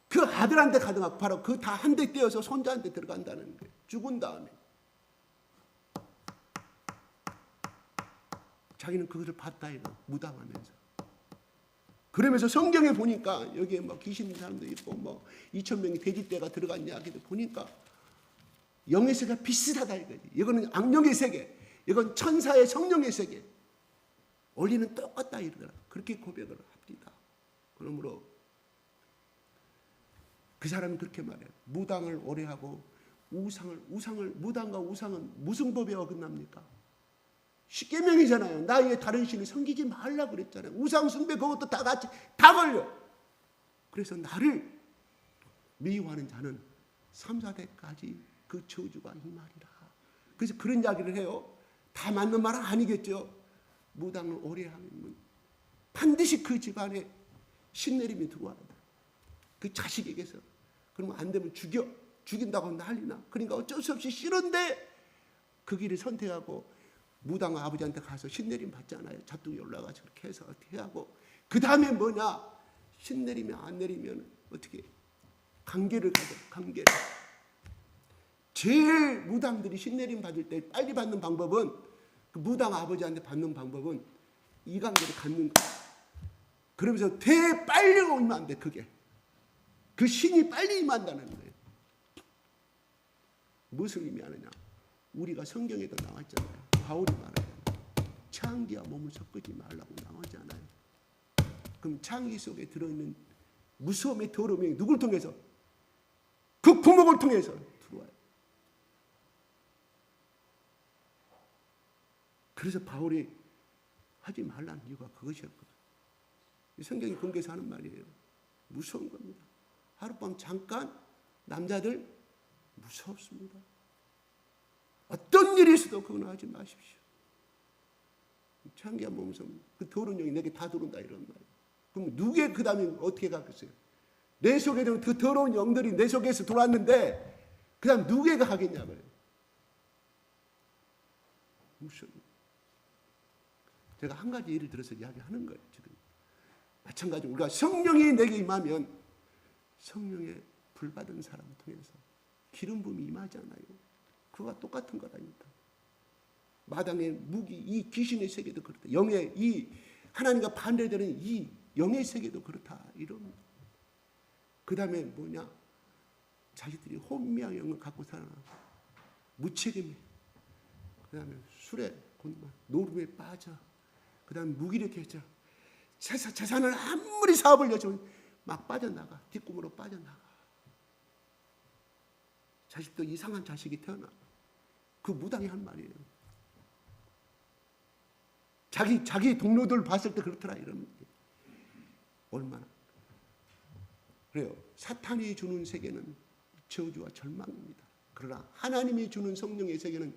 Speaker 2: 그 아들한테 가든가 바로 그 다 한 대 떼어서 손자한테 들어간다는 거예요. 죽은 다음에 자기는 그것을 봤다 이거 무당하면서. 그러면서 성경에 보니까 여기에 뭐 귀신 있는 사람도 있고 뭐 2,000명이 돼지떼가 들어간 이야기도 보니까 영의 세계가 비슷하다 이거지. 이거는 악령의 세계, 이건 천사의 성령의 세계. 원리는 똑같다 이러더라. 그렇게 고백을 합니다. 그러므로 그 사람은 그렇게 말해요. 무당을 오래 하고 무당과 우상은 무슨 법에 어긋납니까? 십계명이잖아요. 나 외에 다른 신을 섬기지 말라 그랬잖아요. 우상 숭배 그것도 다 같이 다 걸려. 그래서 나를 미워하는 자는 3, 4대까지 그 저주가 임하리라. 그래서 그런 이야기를 해요. 다 맞는 말은 아니겠죠. 무당을 오래 하면 반드시 그 집안에 신내림이 들어와야 돼. 그 자식에게서. 그러면 안 되면 죽인다고 난리나. 그러니까 어쩔 수 없이 싫은데 그 길을 선택하고 무당 아버지한테 가서 신내림 받잖아요. 자뚝에 올라가서 그렇게 해서 어떻게 하고 그 다음에 뭐냐? 신내리면 안 내리면 어떻게 관계를 가져. 관계를. 제일 무당들이 신내림 받을 때 빨리 받는 방법은 그 무당 아버지한테 받는 방법은 이 관계를 갖는 거야. 그러면서 빨리 오면 안 돼. 그게 그 신이 빨리 임한다는 거예요. 무슨 의미하느냐? 우리가 성경에도 나왔잖아요. 바울이 말하잖아요. 창기와 몸을 섞지 말라고 나오잖아요. 그럼 창기 속에 들어있는 무서움의 더러움이 누굴 통해서? 그 구멍을 통해서 들어와요. 그래서 바울이 하지 말라는 이유가 그것이었거든요. 성경이 근거해서 하는 말이에요. 무서운 겁니다. 하룻밤 잠깐 남자들 무섭습니다. 어떤 일이 있어도 그건 하지 마십시오. 창기한 몸에서 그 더러운 영이 내게 다 들어온다 이런 말이에요. 그럼 누구의 그 다음에 어떻게 가겠어요? 내 속에 있는 그 더러운 영들이 내 속에서 들어왔는데 그 다음 누구가 하겠냐고요. 무슨 제가 한 가지 예를 들어서 이야기하는 거예요. 지금 마찬가지로 우리가 성령이 내게 임하면 성령의 불받은 사람을 통해서 기름 부음이 임하잖아요. 그거와 똑같은 거라니까. 마당의 무기, 이 귀신의 세계도 그렇다. 영의 이 하나님과 반대되는 이 영의 세계도 그렇다. 이런. 그 다음에 뭐냐? 자기들이 혼미한 영을 갖고 살아. 무책임해. 그 다음에 술에 곤만, 노름에 빠져. 그 다음에 무기력해져. 재산을 아무리 사업을 열심히 막 빠져나가. 뒷꿈으로 빠져나가. 자식도 이상한 자식이 태어나. 그 무당이 한 말이에요. 자기 동료들 봤을 때 그렇더라 이러면 얼마나 그래요. 사탄이 주는 세계는 저주와 절망입니다. 그러나 하나님이 주는 성령의 세계는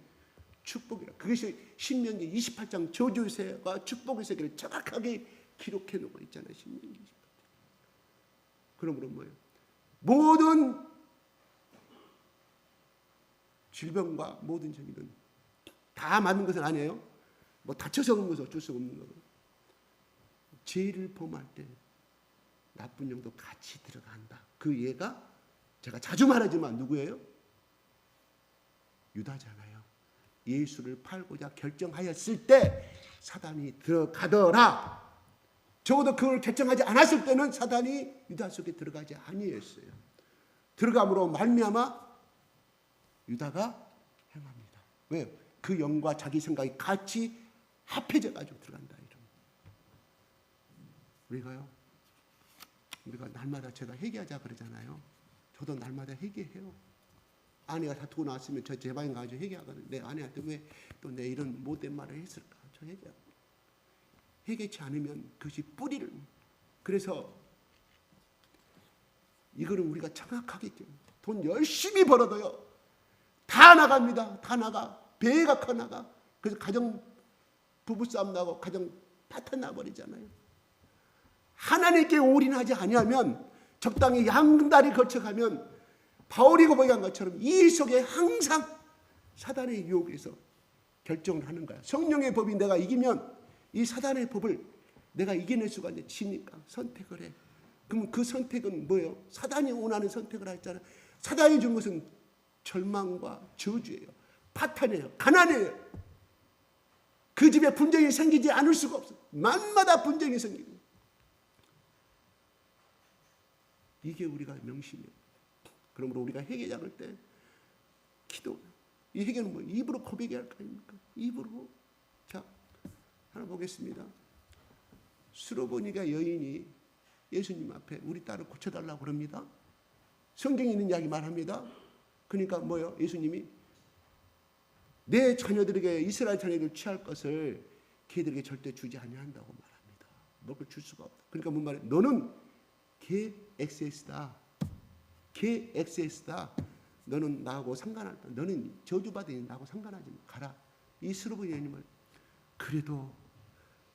Speaker 2: 축복이라. 그것이 신명기 28장 저주의 세계와 축복의 세계를 정확하게 기록해 놓고 있잖아요. 신명기 28장. 그러므로 뭐예요? 모든 질병과 모든 저기는 다 맞는 것은 아니에요. 뭐 다쳐서 그런 것은 어쩔 수 없는 거고. 죄를 범할 때 나쁜 영도 같이 들어간다. 그 예가 제가 자주 말하지만 누구예요? 유다잖아요. 예수를 팔고자 결정하였을 때 사단이 들어가더라. 적어도 그걸 결정하지 않았을 때는 사단이 유다 속에 들어가지 아니했어요. 들어감으로 말미암아 유다가 행합니다. 왜요? 그 영과 자기 생각이 같이 합해져 가지고 들어간다. 이런. 우리가 날마다 제가 회개하자 그러잖아요. 저도 날마다 회개해요. 아내가 다투고 나왔으면 저 제 방에 가서 회개하거든요. 내 아내한테 왜 또 내 이런 못된 말을 했을까? 저 회개하고. 회개치 않으면 그것이 뿌리를. 그래서 이거는 우리가 정확하게 돈 열심히 벌어도요. 다 나갑니다. 다 나가. 배가 커 나가. 그래서 가정 부부싸움 나고 가정 파탄 나버리잖아요. 하나님께 올인하지 아니하면 적당히 양다리 거쳐가면 바울이 고백한 것처럼 이 속에 항상 사단의 유혹에서 결정을 하는 거야. 성령의 법이 내가 이기면 이 사단의 법을 내가 이겨낼 수가 있는데 지니까 선택을 해. 그럼 그 선택은 뭐예요? 사단이 원하는 선택을 했잖아요. 사단이 준 것은 절망과 저주예요. 파탄이에요. 가난이에요. 그 집에 분쟁이 생기지 않을 수가 없어. 만마다 분쟁이 생기고. 이게 우리가 명심이에요. 그러므로 우리가 회개 잡을 때 기도. 이 회개는 뭐 입으로 고백해야 할 거 아닙니까? 입으로. 자, 하나 보겠습니다. 수로보니가 여인이 예수님 앞에 우리 딸을 고쳐달라고 그럽니다. 성경에 있는 이야기 말합니다. 그러니까 뭐요? 예수님이 내 자녀들에게 이스라엘 자녀들 취할 것을 걔들에게 절대 주지 아니한다고 말합니다. 먹을 줄 수가 없다. 그러니까 뭔 말이야? 너는 걔 XS다. 걔 XS다. 너는 나하고 상관없다. 너는 저주받으니 나하고 상관하지 마. 가라. 이 수로보니 여인을 그래도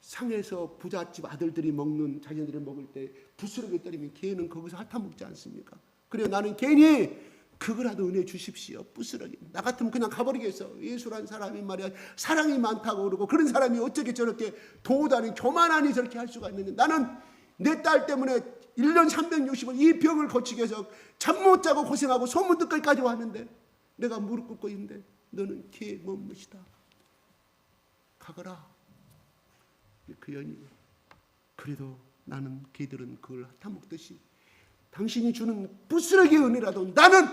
Speaker 2: 상에서 부잣집 아들들이 먹는 자녀들이 먹을 때 부스러기 때리면 걔는 거기서 핥아먹지 않습니까? 그래요. 나는 괜히 그거라도 은혜 주십시오. 부스러기. 나 같으면 그냥 가버리겠어. 예수란 사람이 말이야 사랑이 많다고 그러고 그런 사람이 어떻게 저렇게 도다니 교만하니 저렇게 할 수가 있는데 나는 내 딸 때문에 1년 360일 이 병을 고치기 위해서 잠 못 자고 고생하고 소문 듣기까지 왔는데 내가 무릎 꿇고 있는데 너는 걔 몸무시다. 가거라. 그 여인이 그래도 나는 걔들은 그걸 핥아먹듯이 당신이 주는 부스러기 은혜라도 나는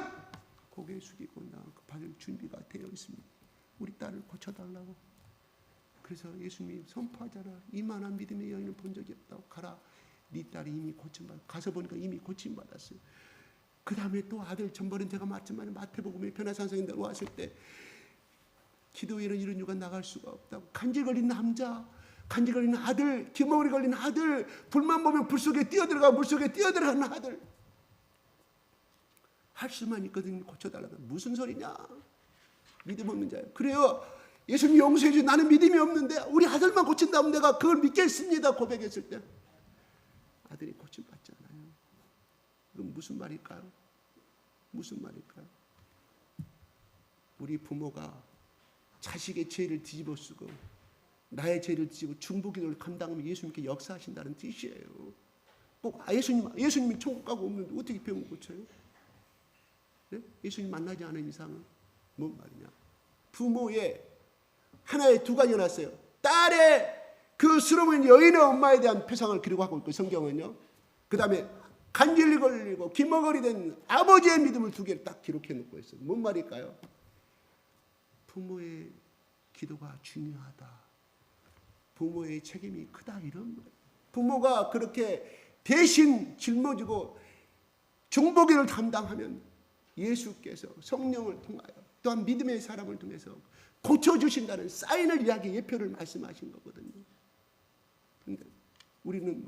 Speaker 2: 고개 숙이고 나 받을 준비가 되어 있습니다. 우리 딸을 고쳐달라고. 그래서 예수님이 선포하잖아. 이만한 믿음의 여인을 본 적이 없다고. 가라. 네 딸이 이미 고침받았어. 가서 보니까 이미 고침받았어요. 그 다음에 또 아들 전번에 제가 말했지만 마태복음에 변화산성에 내려왔을 때 기도회는 이런 이유가 나갈 수가 없다고. 간질 걸린 남자, 간질 걸린 아들, 기머리 걸린 아들, 불만 보면 불 속에 뛰어들어가 물속에 뛰어들어가는 아들 할 수만 있거든요. 고쳐달라고. 무슨 소리냐? 믿음 없는 자예요. 그래요. 예수님 용서해 주세요. 나는 믿음이 없는데 우리 아들만 고친다면 내가 그걸 믿겠습니다. 고백했을 때 아들이 고침받지 않아요. 그건 무슨 말일까요? 무슨 말일까요? 우리 부모가 자식의 죄를 뒤집어 쓰고 나의 죄를 뒤집어 중보기도를 감당하면 예수님께 역사하신다는 뜻이에요. 꼭 예수님이 천국 가고 없는데 어떻게 병을 고쳐요? 네? 예수님 만나지 않은 이상은 뭔 말이냐? 부모의 하나의 두 가지가 났어요. 딸의 그 수로보니 여인의 엄마에 대한 표상을 기록하고 있고 성경은요. 그 다음에 간질이 걸리고 기머거리 된 아버지의 믿음을 두 개를 딱 기록해 놓고 있어요. 뭔 말일까요? 부모의 기도가 중요하다. 부모의 책임이 크다 이런 말. 부모가 그렇게 대신 짊어지고 중보기를 담당하면 예수께서 성령을 통하여 또한 믿음의 사람을 통해서 고쳐주신다는 사인을 이야기 예표를 말씀하신 거거든요. 그런데 우리는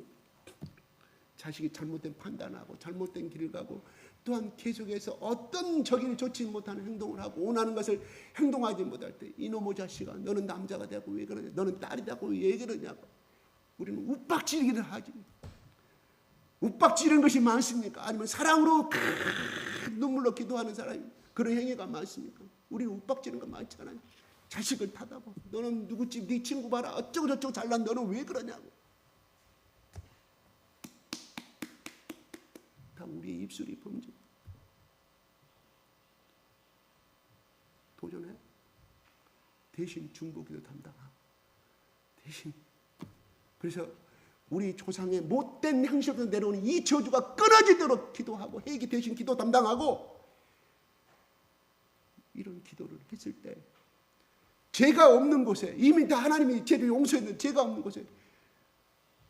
Speaker 2: 자식이 잘못된 판단하고 잘못된 길을 가고 또한 계속해서 어떤 저기를 좋지 못하는 행동을 하고 원하는 것을 행동하지 못할 때 이놈의 자식아 너는 남자가 되고 왜 그러냐 너는 딸이 되고 왜 그러냐고 우리는 욱박지르기를 하지. 욱박지르는 것이 많습니까? 아니면 사랑으로 눈물로 기도하는 사람이 그런 행위가 많습니까? 우리는 욱박지르는 거 많지 않아요. 자식을 타다보 너는 누구 집 네 친구 봐라 어쩌고 저쩌고 잘난 너는 왜 그러냐고. 다 우리의 입술이 범죄. 도전해. 대신 중보기도 담당하고 대신. 그래서 우리 조상의 못된 행실에서 내려오는 이 저주가 끊어지도록 기도하고 회개 대신 기도 담당하고 이런 기도를 했을 때 죄가 없는 곳에 이미 다 하나님이 죄를 용서했는 죄가 없는 곳에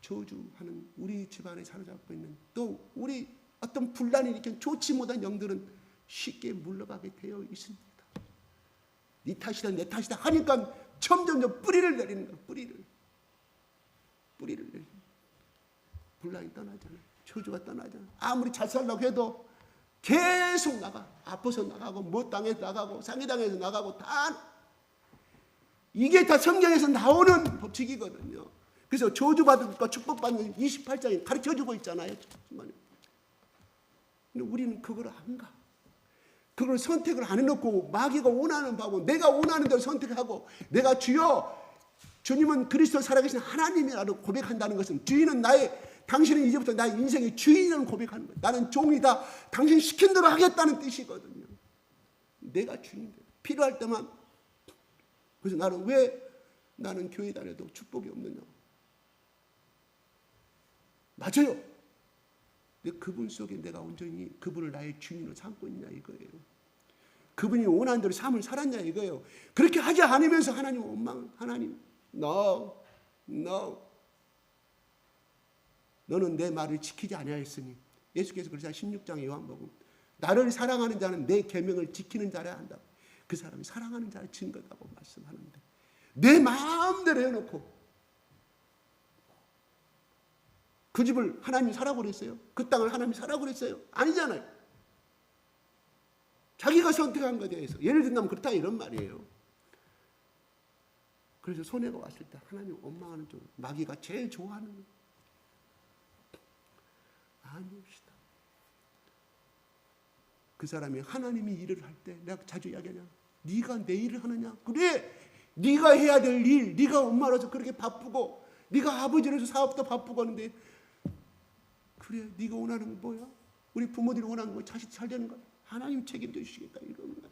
Speaker 2: 저주하는 우리 집안에 사로잡고 있는 또 우리 어떤 분란이 일으킨 좋지 못한 영들은 쉽게 물러가게 되어 있습니다. 네 탓이다 내 탓이다 하니까 점점점 뿌리를 내리는 거야. 뿌리를 내리는 분란이 떠나잖아요. 저주가 떠나잖아요. 아무리 잘 살려고 해도 계속 나가. 아파서 나가고 못 당해서 나가고 상해당해서 나가고 다 이게 다 성경에서 나오는 법칙이거든요. 그래서 저주받은 것과 축복받는 28장이 가르쳐주고 있잖아요. 근데 우리는 그걸 안 가. 그걸 선택을 안 해놓고 마귀가 원하는 바고 내가 원하는 대로 선택하고 내가 주여 주님은 그리스도 살아계신 하나님이라고 고백한다는 것은 주인은 당신은 이제부터 나의 인생의 주인을 고백하는 거예요. 나는 종이다. 당신 시킨 대로 하겠다는 뜻이거든요. 내가 주인이다. 필요할 때만. 그래서 나는 교회 다녀도 축복이 없느냐고. 맞아요. 근데 그분 속에 내가 온전히 그분을 나의 주인으로 삼고 있냐 이거예요. 그분이 원하는 대로 삶을 살았냐 이거예요. 그렇게 하지 않으면서 하나님 원망, 하나님 no. 너는 내 말을 지키지 아니하였으니 예수께서 그러자 16장 요한복음 나를 사랑하는 자는 내 계명을 지키는 자라 한다. 그 사람이 사랑하는 자의 증거다고 말씀하는데 내 마음대로 해놓고 그 집을 하나님이 사라고 그랬어요? 그 땅을 하나님이 사라고 그랬어요? 아니잖아요. 자기가 선택한 것에 대해서 예를 든다면 그렇다 이런 말이에요. 그래서 손해가 왔을 때 하나님 원망하는 쪽 마귀가 제일 좋아하는 거예요. 아니옵시다. 그 사람이 하나님이 일을 할 때 내가 자주 이야기하냐 네가 내 일을 하느냐 그래 네가 해야 될 일 네가 엄마로서 그렇게 바쁘고 네가 아버지로서 사업도 바쁘고 하는데 그래 네가 원하는 건 뭐야? 우리 부모들이 원하는 거 자식 잘 되는 거야. 하나님 책임져 주시겠다 이런 거야.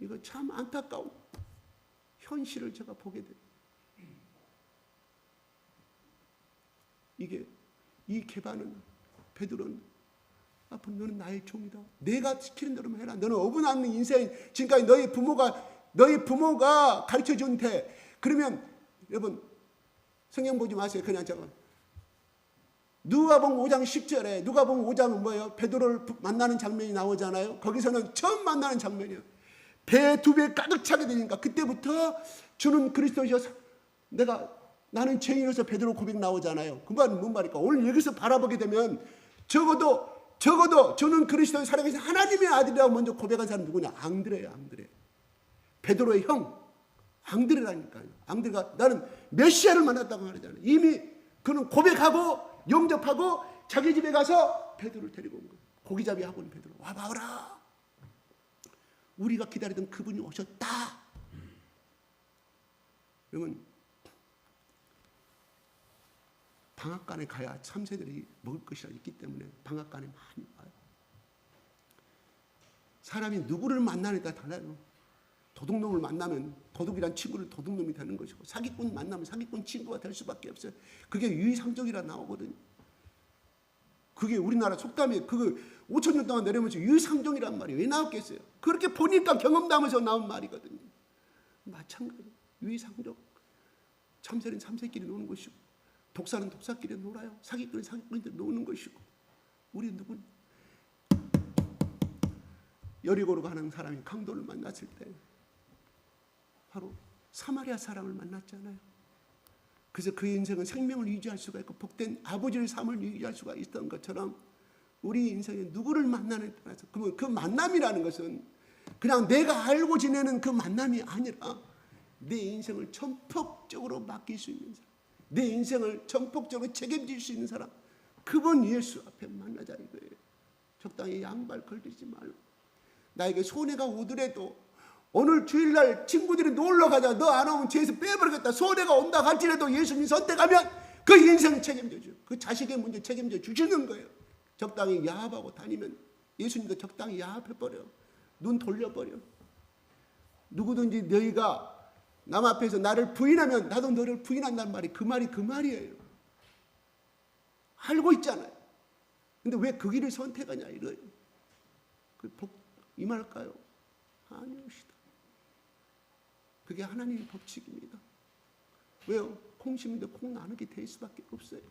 Speaker 2: 이거 참 안타까운 현실을 제가 보게 돼요. 이게 이 개반은 베드로는 앞으로 너는 나의 종이다. 내가 시키는 대로만 해라. 너는 어긋나는 인생 지금까지 너희 부모가 가르쳐 준대. 그러면 여러분 성경 보지 마세요. 그냥 저거 누가복음 5장 10절에 누가복음 5장은 뭐예요? 베드로를 만나는 장면이 나오잖아요. 거기서는 처음 만나는 장면이에요. 배 2배 가득 차게 되니까 그때부터 주는 그리스도셔서 나는 죄인으로서 베드로 고백 나오잖아요. 그 말은 뭔 말일까? 오늘 여기서 바라보게 되면 적어도 주는 그리스도의 살아계신 하나님의 아들이라고 먼저 고백한 사람 누구냐? 앙드레예요. 베드로의 형 앙드레라니까요. 앙드레가 나는 메시아를 만났다고 말하잖아요. 이미 그는 고백하고 영접하고 자기 집에 가서 베드로를 데리고 온 거예요. 고기잡이 하고 온 베드로 와봐라. 우리가 기다리던 그분이 오셨다. 여러분 방앗간에 가야 참새들이 먹을 것이 있기 때문에 방앗간에 많이 와요. 사람이 누구를 만나느냐에 따라 달라요. 도둑놈을 만나면 도둑이란 친구를 도둑놈이 되는 것이고 사기꾼 만나면 사기꾼 친구가 될 수밖에 없어요. 그게 유의상종이라 나오거든요. 그게 우리나라 속담에 그거 5,000년 동안 내려오면서 유의상종이란 말이 왜 나왔겠어요? 그렇게 보니까 경험담에서 나온 말이거든요. 마찬가지 유의상종. 참새는 참새끼리 노는 것이고 독사는 독사끼리 놀아요. 사기꾼은 사기꾼끼리 노는 것이고 우리 누군 여리고로 가는 사람이 강도를 만났을 때 바로 사마리아 사람을 만났잖아요. 그래서 그 인생은 생명을 유지할 수가 있고 복된 아버지의 삶을 유지할 수가 있던 것처럼 우리 인생에 누구를 만나느냐에 따라서 그 만남이라는 것은 그냥 내가 알고 지내는 그 만남이 아니라 내 인생을 전폭적으로 맡길 수 있는 사람, 내 인생을 전폭적으로 책임질 수 있는 사람, 그분 예수 앞에 만나자 이거예요. 적당히 양발 걸리지 말고 나에게 손해가 오더라도 오늘 주일날 친구들이 놀러 가자. 너 안 오면 죄에서 빼버리겠다. 손해가 온다 할지라도 예수님 선택하면 그 인생 책임져 줘. 그 자식의 문제 책임져 주시는 거예요. 적당히 야합하고 다니면 예수님도 적당히 야합해버려. 눈 돌려버려. 누구든지 너희가 남 앞에서 나를 부인하면 나도 너를 부인한다는 말이 그 말이에요. 알고 있잖아요. 근데 왜 그 길을 선택하냐 이거예요. 그 복 임할까요? 아니옵시다. 그게 하나님의 법칙입니다. 왜요? 콩 심는데 콩 나누게 될 수밖에 없어요.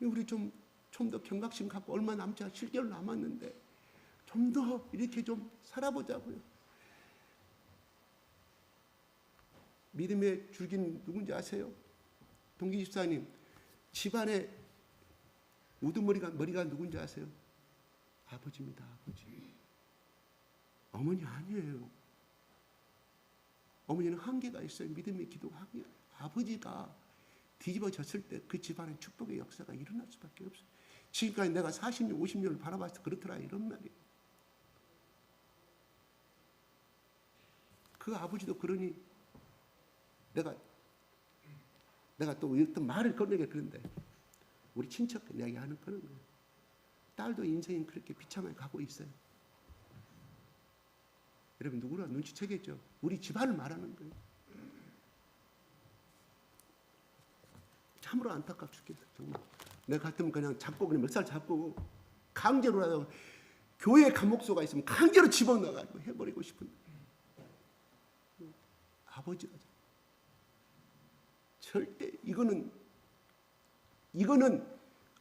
Speaker 2: 우리 좀 더 경각심 갖고 얼마 남지 않아 7개월 남았는데 좀 더 이렇게 좀 살아보자고요. 믿음의 줄기는 누군지 아세요? 동기 집사님 집안에 우두머리가 누군지 아세요? 아버지입니다. 아버지. 어머니 아니에요. 어머니는 한계가 있어요. 믿음의 기도가 한계. 아버지가 뒤집어졌을 때 그 집안의 축복의 역사가 일어날 수밖에 없어요. 지금까지 내가 40년, 50년을 바라봤을 때 그렇더라 이런 말이에요. 그 아버지도 그러니 내가 또 어떤 말을 꺼내게 그런데 우리 친척 이야기하는 그런 거예요. 딸도 인생이 그렇게 비참하게 가고 있어요. 여러분 누구나 눈치채겠죠. 우리 집안을 말하는 거예요. 참으로 안타깝 죽겠어요. 정말 내가 같으면 그냥 잡고 그냥 멱살 잡고 강제로라도 교회 감옥소가 있으면 강제로 집어넣어가지고 해버리고 싶은데 아버지가 절대 이거는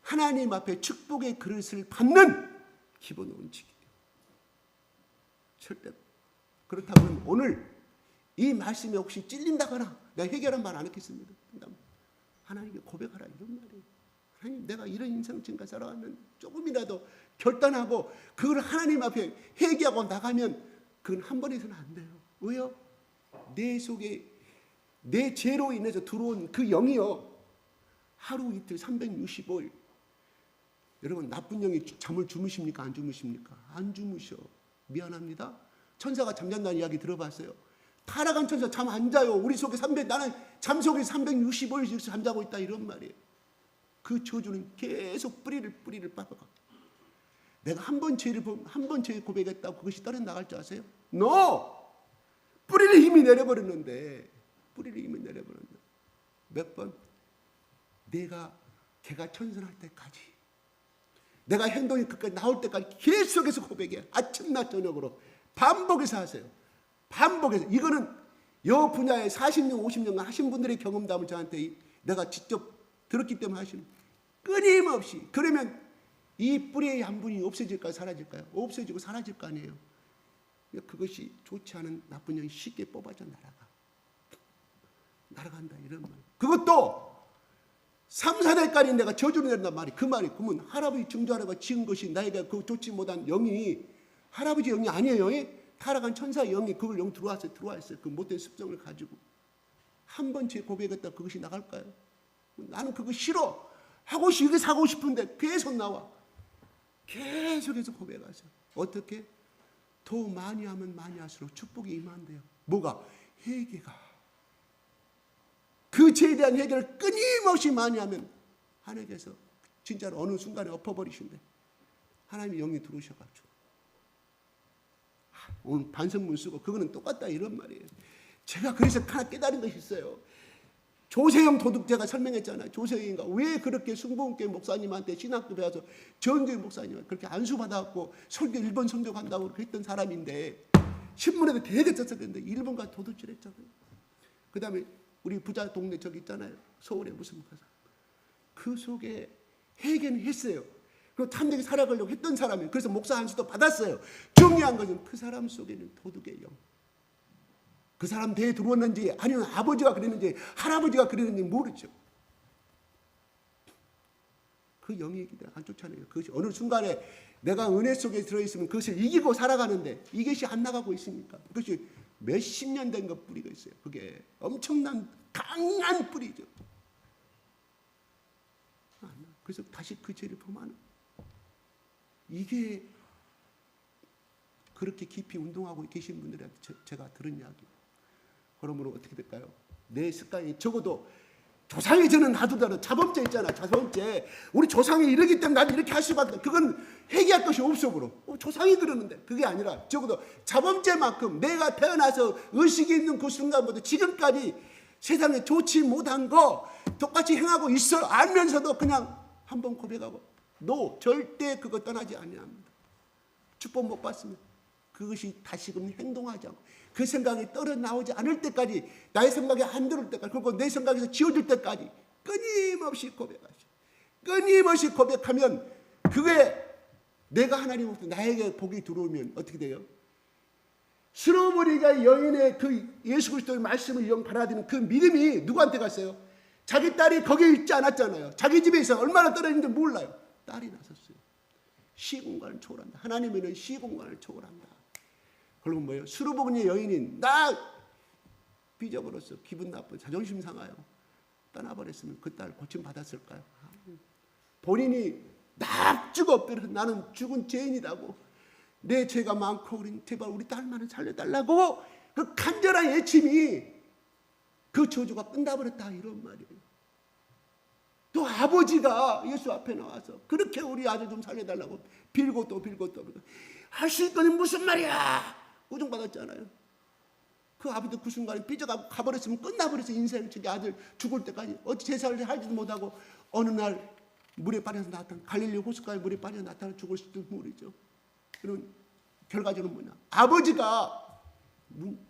Speaker 2: 하나님 앞에 축복의 그릇을 받는 기본 원칙이에요. 절대. 그렇다면 오늘 이 말씀에 혹시 찔린다거나 내가 해결한 말 안 했겠습니다. 하나님께 고백하라 이런 말이에요. 하나님, 내가 이런 인생 지금까지 살아왔는데 조금이라도 결단하고 그걸 하나님 앞에 회개하고 나가면 그건 한 번에서는 안 돼요. 왜요? 내 속에 내 죄로 인해서 들어온 그 영이요, 하루 이틀 365일. 여러분, 나쁜 영이 잠을 주무십니까? 안 주무십니까? 안 주무셔. 미안합니다. 천사가 잠잔다는 이야기 들어봤어요? 타락한 천사 잠 안 자요. 우리 속에 나는 잠 속에 365일 잠자고 있다 이런 말이에요. 그 저주는 계속 뿌리를 빻아가. 내가 한 번 죄 고백했다고 그것이 떠나나갈 줄 아세요? No! 뿌리를 이미 내려버렸는데 몇 번? 걔가 천선할 때까지, 내가 행동이 끝까지 나올 때까지 계속해서 고백해. 아침 낮 저녁으로 반복해서 하세요. 반복해서. 이거는 여 분야에 40년 50년간 하신 분들의 경험담을 저한테 내가 직접 들었기 때문에 하시는, 끊임없이. 그러면 이 뿌리의 양분이 없어질까요? 사라질까요? 없어지고 사라질 거 아니에요. 그것이 좋지 않은 나쁜 영이 쉽게 뽑아져 날아간다 이런 말. 그것도 3, 4대까지 내가 저주를 내린단 말이. 그 말이 그러면 할아버지 증조하라고 지은 것이 나에게 그 좋지 못한 영이 할아버지 영이 아니에요. 타락한 천사의 영이 그걸 영 들어왔어요. 그 못된 습성을 가지고 한 번 제 고백했다 그것이 나갈까요? 나는 그거 싫어. 이게 사고 싶은데 계속 나와. 계속해서 고백하세요. 어떻게? 더 많이 하면 많이 할수록 축복이 임한대요. 뭐가? 회개가. 그 죄에 대한 회개를 끊임없이 많이 하면 하나님께서 진짜로 어느 순간에 엎어버리신대. 하나님의 영이 들어오셔가지고 오늘 반성문 쓰고 그거는 똑같다 이런 말이에요. 제가 그래서 하나 깨달은 것이 있어요. 조세영 도둑 제가 설명했잖아요. 조세영인가 왜 그렇게 승봉교회 목사님한테 신학교 배워서 정교회 목사님한테 그렇게 안수받아갖고 설교 일본 선교 간다고 그렇게 했던 사람인데 신문에도 되게 썼었는데 일본가 도둑질했잖아요. 그 다음에 우리 부자 동네 저기 있잖아요. 서울에 무슨 가서 그 속에 회개는 했어요. 그리고 탐되게 살아가려고 했던 사람이에요. 그래서 목사 안수도 받았어요. 중요한 것은 그 사람 속에는 도둑의 영. 그 사람 대에 들어왔는지 아니면 아버지가 그랬는지 할아버지가 그랬는지 모르죠. 그 영이 있기 안 쫓아내요. 그것이 어느 순간에 내가 은혜 속에 들어있으면 그것을 이기고 살아가는데 이것이 안 나가고 있으니까 그것이 몇십 년 된 것 뿌리가 있어요. 그게 엄청난 강한 뿌리죠. 그래서 다시 그 죄를 범하는, 이게 그렇게 깊이 운동하고 계신 분들한테 제가 들은 이야기. 그러므로 어떻게 될까요? 내 습관이 적어도 조상이 저는 놔두더라도 자범죄 있잖아. 자범죄. 우리 조상이 이러기 때문에 나도 이렇게 할 수밖에 없다. 그건 회개할 것이 없어. 조상이 그러는데 그게 아니라 적어도 자범죄만큼 내가 태어나서 의식이 있는 그 순간부터 지금까지 세상에 좋지 못한 거 똑같이 행하고 있어 알면서도 그냥 한번 고백하고 절대 그거 떠나지 아니합니다. 축복 못 받으면 그것이 다시금 행동하지 않고 그 생각이 떨어 나오지 않을 때까지, 나의 생각이 안 들을 때까지, 그리고 내 생각에서 지워질 때까지 끊임없이 고백하시오. 끊임없이 고백하면 그게 내가 하나님으로부터 나에게 복이 들어오면 어떻게 돼요? 스로버리가 여인의 그 예수 그리스도의 말씀을 영 받아들이는 그 믿음이 누구한테 갔어요? 자기 딸이 거기에 있지 않았잖아요. 자기 집에 있어 얼마나 떨어졌는지 몰라요. 딸이 나섰어요. 시공간을 초월한다. 하나님은 시공간을 초월한다. 그러면 뭐예요? 수르보그니 여인인 나 삐져버렸어. 기분 나빠. 자존심 상하요. 떠나버렸으면 그 딸 고침받았을까요? 본인이 납주가 없더라도 나는 죽은 죄인이라고, 내 죄가 많고 제발 우리 딸만은 살려달라고 그 간절한 애침이 그 저주가 끝나버렸다 이런 말이에요. 또 아버지가 예수 앞에 나와서 그렇게 우리 아들 좀 살려달라고 빌고 또 빌고 또 빌고, 할 수 있거든 무슨 말이야. 꾸중받았잖아요. 그 아버지도 그 순간에 삐져가고 가버렸으면 끝나버렸어. 인생 저기 아들 죽을 때까지 어찌 제사를 하지도 못하고 어느 날 물에 빠져서 나타나 갈릴리 호숫가에 물에 빠져 나타나 죽을 수도 모르죠. 그런 결과적으로 뭐냐? 아버지가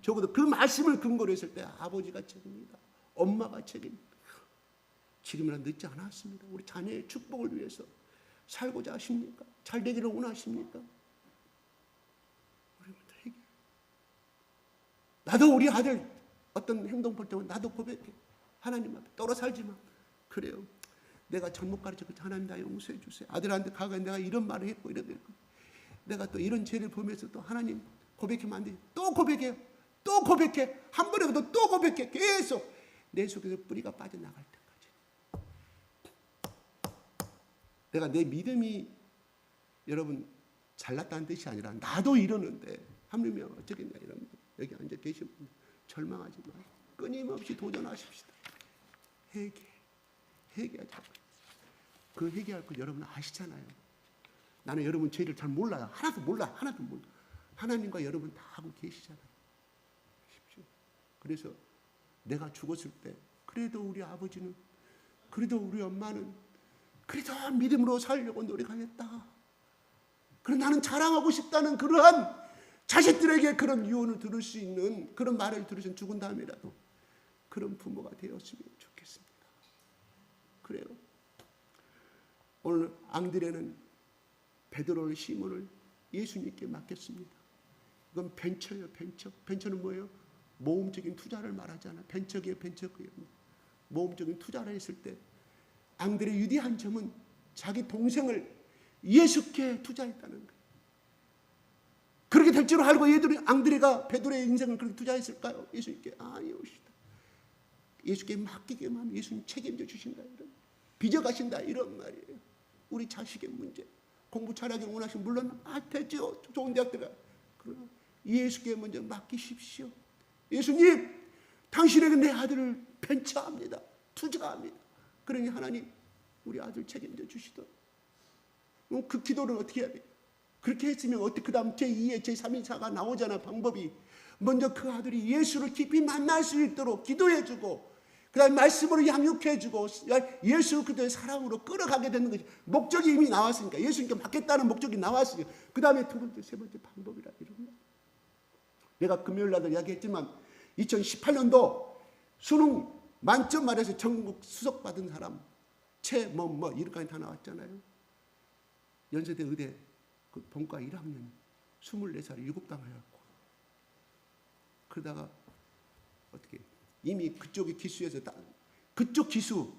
Speaker 2: 적어도 그 말씀을 근거로 했을 때 아버지가 책임입니다. 엄마가 책임. 지금이라 늦지 않았습니다. 우리 자녀의 축복을 위해서 살고자 하십니까? 잘 되기를 원하십니까? 우리분들에게 나도 우리 아들 어떤 행동 볼 때마다 나도 고백해. 하나님 앞에 떨어 살지만 그래요. 내가 잘못 가르쳤고 하나님 나 용서해 주세요. 아들한테 가가 내가 이런 말을 했고 이랬고 내가 또 이런 죄를 보면서 또 하나님 고백하면 안 돼. 또 고백해요. 또 고백해. 한 번에 또 고백해. 계속 내 속에서 뿌리가 빠져나갈 때까지. 내가 내 믿음이 여러분 잘났다는 뜻이 아니라 나도 이러는데 하물며 어쩌겠냐 이러면 여기 앉아 계신 분 절망하지 마요. 끊임없이 도전하십시다. 회개하자. 그 회개할 거 여러분 아시잖아요. 나는 여러분 죄를 잘 몰라요. 하나도 몰라. 하나님과 여러분 다 하고 계시잖아요. 그래서 내가 죽었을 때 그래도 우리 아버지는 그래도 우리 엄마는 그래도 믿음으로 살려고 노력하겠다. 그럼 나는 자랑하고 싶다는 그러한 자식들에게 그런 유언을 들을 수 있는 그런 말을 들으신 죽은 다음이라도 그런 부모가 되었으면 좋겠습니다. 그래요. 오늘 앙드레는 베드로를 시몬을 예수님께 맡겼습니다. 이건 벤처예요. 벤처는 뭐예요? 모험적인 투자를 말하잖아요. 벤처기에 모험적인 투자를 했을 때 앙드레의 유리한 점은 자기 동생을 예수께 투자했다는 거예요. 그렇게 될 줄 알고 앙드레가 베드로의 인생을 그렇게 투자했을까요? 예수님께 아니오시다. 예수께 맡기기만 하면 예수님 책임져 주신다. 빚어가신다 이런 말이에요. 우리 자식의 문제. 공부 잘하기 원하시면 물론 되죠. 좋은 대학 들어가. 그러나 예수께 먼저 맡기십시오. 예수님, 당신에게 내 아들을 벤처합니다. 투자합니다. 그러니 하나님, 우리 아들 책임져 주시더라. 그 기도를 어떻게 해야 돼요? 그렇게 했으면 어떻게 그 다음 제2의 제3의 나오잖아. 방법이. 먼저 그 아들이 예수를 깊이 만날 수 있도록 기도해주고 그 다음에 말씀으로 양육해주고 예수 그리스도의 사랑으로 끌어가게 되는 것이 목적이 이미 나왔으니까 예수님께 맡겠다는 목적이 나왔으니까 그 다음에 두 번째 세 번째 방법이라 이런 거. 내가 금요일 날도 이야기했지만 2018년도 수능 만점 말해서 전국 수석 받은 사람 이런까지 다 나왔잖아요. 연세대 의대 그 본과 1학년 24살에 유급당하였고 그러다가 어떻게 이미 그쪽의 기수에서 그쪽 기수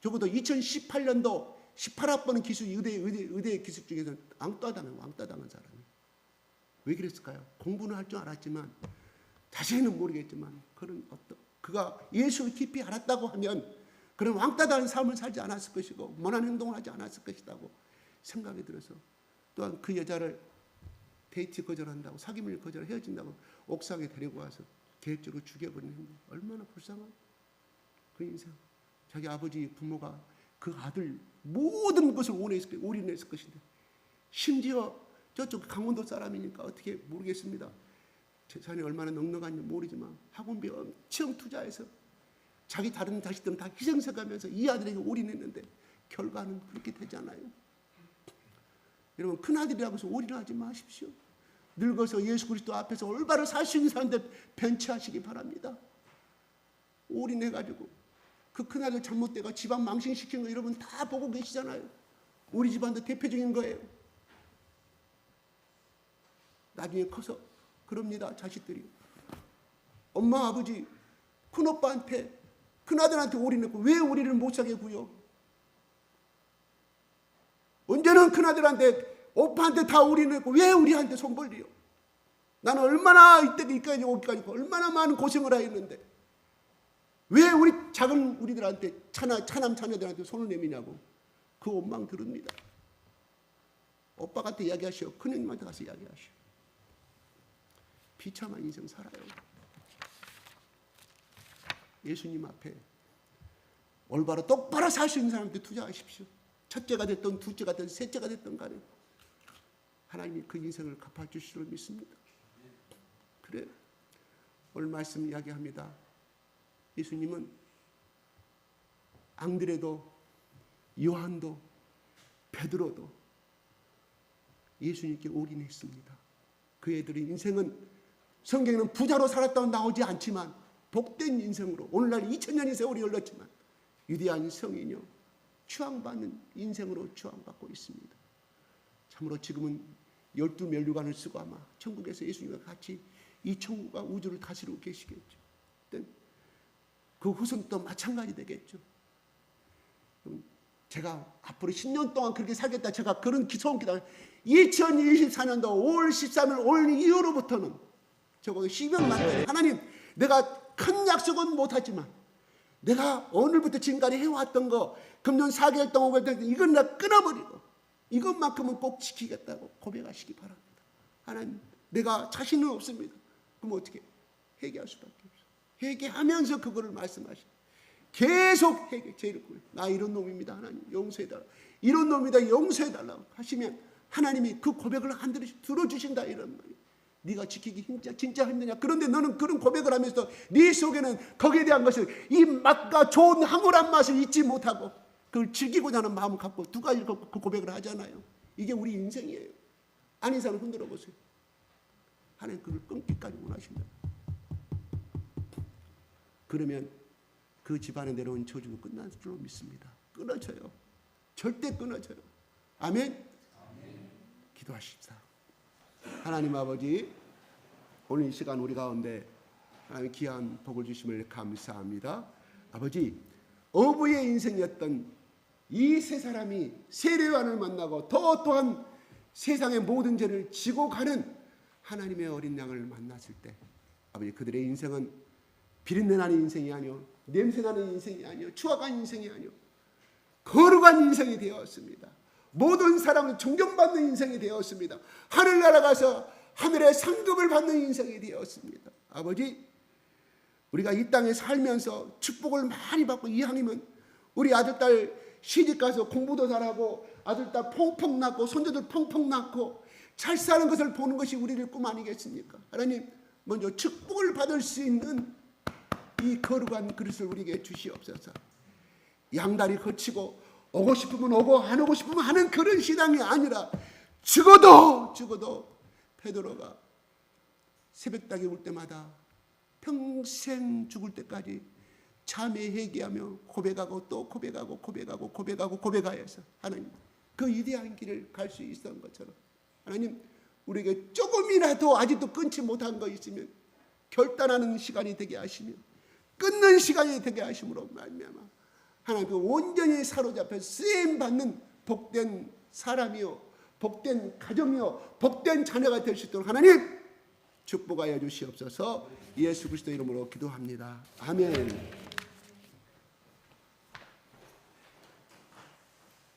Speaker 2: 적어도 2018년도 18학번 기수 의대 기수 중에서 왕따 당한 사람이 왜 그랬을까요? 공부는 할 줄 알았지만 자세히는 모르겠지만 그가 예수를 깊이 알았다고 하면 그런 왕따 당한 삶을 살지 않았을 것이고 모난 행동을 하지 않았을 것이라고 생각이 들어서 또한 그 여자를 데이트 거절한다고 사귐을 거절 헤어진다고 옥상에 데리고 와서 계획적으로 죽여버리는 행동 얼마나 불쌍한 그 인생. 자기 아버지 부모가 그 아들 모든 것을 올인했을 것인데 심지어 저쪽 강원도 사람이니까 어떻게 모르겠습니다. 재산이 얼마나 넉넉한지 모르지만 학원비 엄청 투자해서 자기 다른 자식들은 다 희생해가면서 이 아들에게 올인했는데 결과는 그렇게 되잖아요. 여러분 큰아들이라고 해서 올인하지 마십시오. 늙어서 예수 그리스도 앞에서 올바로 살 수 있는 사람들 벤처하시기 바랍니다. 올인해가지고 그 큰아들 잘못돼가 집안 망신시킨 거 여러분 다 보고 계시잖아요. 우리 집안도 대표적인 거예요. 나중에 커서 그럽니다. 자식들이 엄마 아버지 큰오빠한테 큰아들한테 올인했고 왜 우리를 못 사게 구요? 언제는 큰아들한테 오빠한테 다 올인했고 왜 우리한테 손 벌리요? 나는 얼마나 이때까지 오기까지 얼마나 많은 고생을 하였는데 왜 우리 작은 우리들한테 차남 자녀들한테 손을 내미냐고 그 원망 들읍니다. 오빠한테 이야기하시오. 큰형님한테 가서 이야기하시오. 비참한 인생 살아요. 예수님 앞에 올바로 똑바로 살 수 있는 사람한테 투자하십시오. 첫째가 됐든 둘째가 됐든 셋째가 됐든 간에 하나님이 그 인생을 갚아주실 줄 믿습니다. 그래 오늘 말씀 이야기합니다. 예수님은 앙드레도 요한도 베드로도 예수님께 올인했습니다. 그 애들의 인생은 성경에는 부자로 살았다고 나오지 않지만 복된 인생으로 오늘날 2000년의 세월이 흘렀지만 위대한 성인이요 추앙받는 인생으로 추앙받고 있습니다. 참으로 지금은 12면류관을 쓰고 아마 천국에서 예수님과 같이 이 천국과 우주를 다스리고 계시겠죠. 그 후손도 마찬가지 되겠죠. 제가 앞으로 10년 동안 그렇게 살겠다 제가 그런 소원 기도 2024년도 5월 13일 올 이후로부터는 저거 10년 만에 하나님 내가 큰 약속은 못하지만 내가 오늘부터 지금까지 해왔던 거 금년 4개월 동안 이건 내가 끊어버리고 이것만큼은 꼭 지키겠다고 고백하시기 바랍니다. 하나님 내가 자신은 없습니다. 그럼 어떻게 회개할 수밖에 없어요. 회개하면서 그거를 말씀하시고 계속 회개 제일 나 이런 놈입니다. 하나님 용서해달라. 이런 놈이다 용서해달라고 하시면 하나님이 그 고백을 안 들어주신다 이런 말이에요. 네가 지키기 진짜 힘드냐. 그런데 너는 그런 고백을 하면서 네 속에는 거기에 대한 것을 이 맛과 좋은 황홀한 맛을 잊지 못하고 그걸 즐기고자 하는 마음을 갖고 두 가지 그 고백을 하잖아요. 이게 우리 인생이에요. 아닌 사람 흔들어 보세요. 하나님 그걸 끊기까지 원하신다. 그러면 그 집안에 내려온 저주는 끝난 줄로 믿습니다. 끊어져요. 절대 끊어져요. 아멘. 기도하십시다. 하나님 아버지 오늘 이 시간 우리 가운데 하나님 귀한 복을 주심을 감사합니다. 아버지 어부의 인생이었던 이 세 사람이 세례요한을 만나고 또한 세상의 모든 죄를 지고 가는 하나님의 어린 양을 만났을 때 아버지 그들의 인생은 비린내나는 인생이 아니요 냄새나는 인생이 아니요 추악한 인생이 아니요 거룩한 인생이 되었습니다. 모든 사람은 존경받는 인생이 되었습니다. 하늘나라 가서 하늘의 상급을 받는 인생이 되었습니다. 아버지 우리가 이 땅에 살면서 축복을 많이 받고 이왕이면 우리 아들 딸 시집가서 공부도 잘하고 아들 딸 펑펑 낳고 손주들 펑펑 낳고 잘 사는 것을 보는 것이 우리를 꿈 아니겠습니까? 하나님 먼저 축복을 받을 수 있는 이 거룩한 그릇을 우리에게 주시옵소서. 양다리 거치고 오고 싶으면 오고 안 오고 싶으면 하는 그런 신앙이 아니라 죽어도 베드로가 새벽닭이 울 때마다 평생 죽을 때까지 참회 회개하며 고백하고 또 고백하여서 하나님 그 위대한 길을 갈 수 있었던 것처럼 하나님 우리에게 조금이라도 아직도 끊지 못한 거 있으면 결단하는 시간이 되게 하시며 끊는 시간이 되게 하심으로 말미암아 하나님 그 온전히 사로잡혀 쓰임받는 복된 사람이요 복된 가정이요 복된 자녀가 될 수 있도록 하나님 축복하여 주시옵소서. 예수 그리스도 이름으로 기도합니다. 아멘.